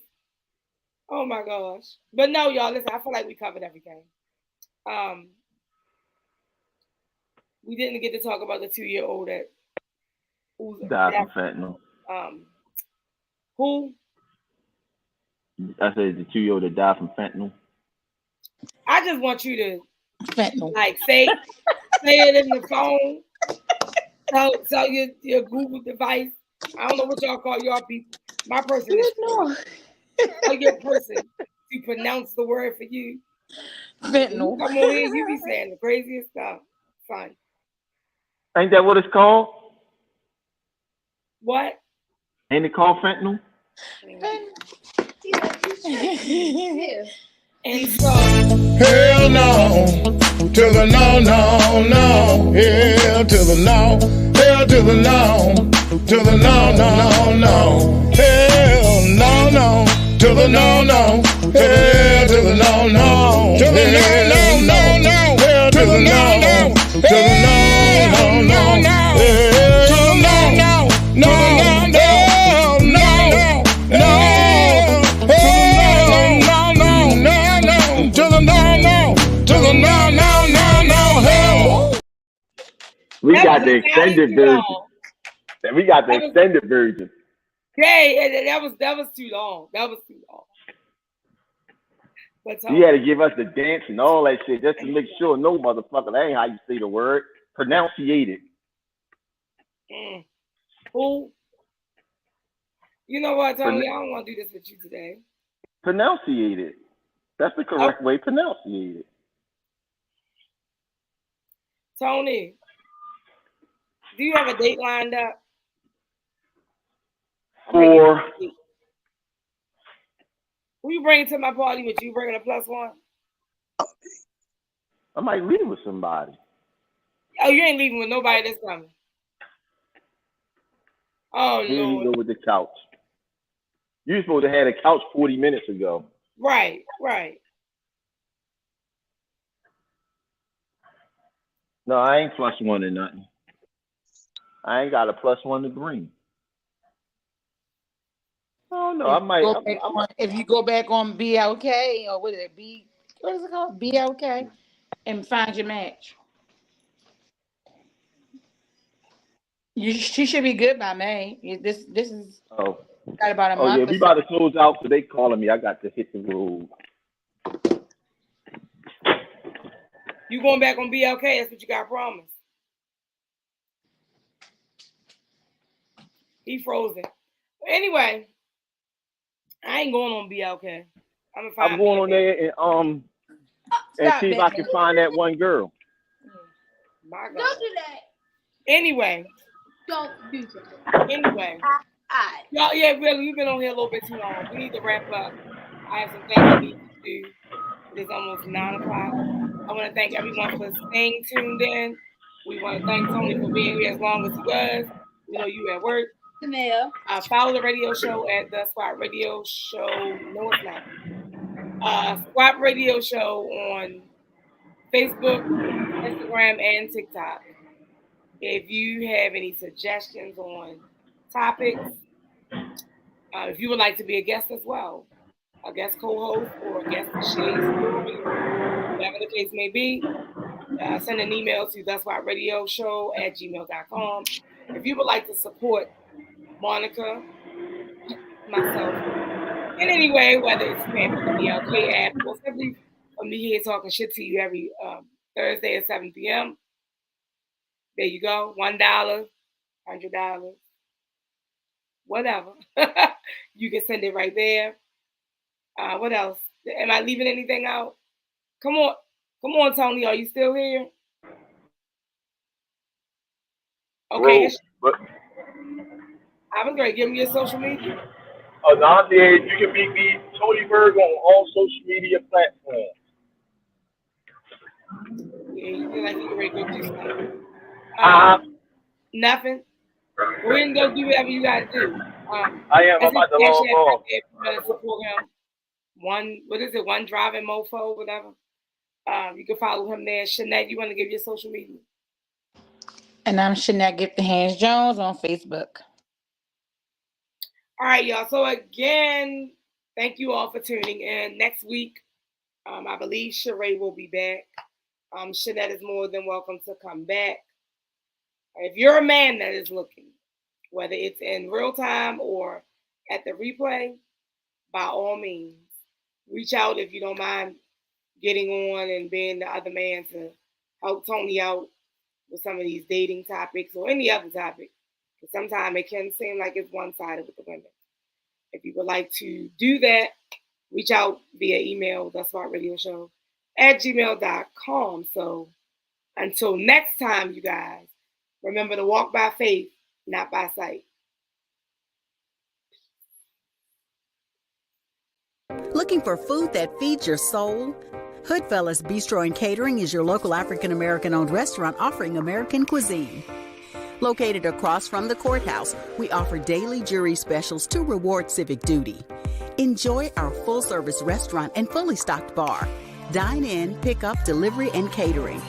Oh my gosh. But no, y'all, listen, I feel like we covered everything. We didn't get to talk about the 2-year-old that died from fentanyl. Who? I said the 2-year-old that died from fentanyl. I just want you to fentanyl. Like say it in the phone. Tell your Google device. I don't know what y'all call y'all people. My person is tell your person to pronounce the word for you. Fentanyl. Come on in, you be saying the craziest stuff. Fine. Ain't that what it's called? What? Ain't it called fentanyl? And so hell no, to the no, hell to the no, hell to the no, to the no, hell no, to the no, hell to the no, to the no, hell to the no, to the no, hell to the no, we got the extended version. We got the extended version. Yeah, that was too long. That was too long. But you had to give us the dance and all that shit just to make sure no motherfucker, that ain't how you say the word. Pronunciate it. Who? You know what, Tony? I don't want to do this with you today. Pronunciate it. That's the correct way. Pronunciate it. Tony, do you have a date lined up? For who you bringing to my party with you? Bringing a +1? I might leave with somebody. Oh, you ain't leaving with nobody this time. Oh, Here Lord. you go with the couch. You were supposed to have a couch 40 minutes ago. Right. No, I ain't +1 or nothing. I ain't got a +1 to bring. Oh no, I might. If you go back on BLK or what is it called? BLK, and find your match. She should be good by May. This is got about a month. Oh yeah, we about to close out, so they calling me. I got to hit the road. You going back on BLK? That's what you got promised. He frozen. Anyway, I ain't going on BLK. I'm going on there and see if I can find that one girl. My God. Don't do that. Anyway. Don't do that. Anyway. Y'all, yeah, really, we've been on here a little bit too long. We need to wrap up. I have some things I need to do. It's almost 9 o'clock. I want to thank everyone for staying tuned in. We want to thank Tony for being here as long as he was. We know you at work. Follow the radio show at the Squat Radio Show. No, it's not. Squat Radio Show on Facebook, Instagram, and TikTok. If you have any suggestions on topics, if you would like to be a guest as well, a guest co-host or a guest to share story, whatever the case may be, send an email to thesquatradioshow@gmail.com. If you would like to support Monica, myself, in any way, whether it's paying for the BLK app or simply for me here talking shit to you every Thursday at 7 p.m., there you go. $1, $100, whatever. You can send it right there. What else? Am I leaving anything out? Come on, Tony. Are you still here? Okay. I was going to give me your social media. No, you can meet me, Tony Berg, on all social media platforms. Yeah, you feel like you're ready to go do something. Nothing. Go ahead and go do whatever you got to do. I am. I'm about to log off. One driving mofo, whatever. You can follow him there. Shanette, you want to give your social media? And I'm Shanette Gift the Hands Jones on Facebook. All right, y'all. So again, thank you all for tuning in. Next week, I believe Sheree will be back. Shanette is more than welcome to come back. If you're a man that is looking, whether it's in real time or at the replay, by all means, reach out if you don't mind getting on and being the other man to help Tony out with some of these dating topics or any other topic. Because sometimes it can seem like it's one-sided with the women. If you would like to do that, reach out via email, thesquatradioshow@gmail.com. So until next time, you guys, remember to walk by faith, not by sight. Looking for food that feeds your soul? Hoodfellas Bistro and Catering is your local African-American owned restaurant offering American cuisine. Located across from the courthouse, we offer daily jury specials to reward civic duty. Enjoy our full-service restaurant and fully stocked bar. Dine in, pick up, delivery, and catering.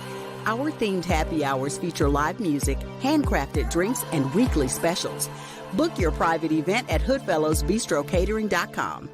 Our themed happy hours feature live music, handcrafted drinks, and weekly specials. Book your private event at hoodfellowsbistrocatering.com.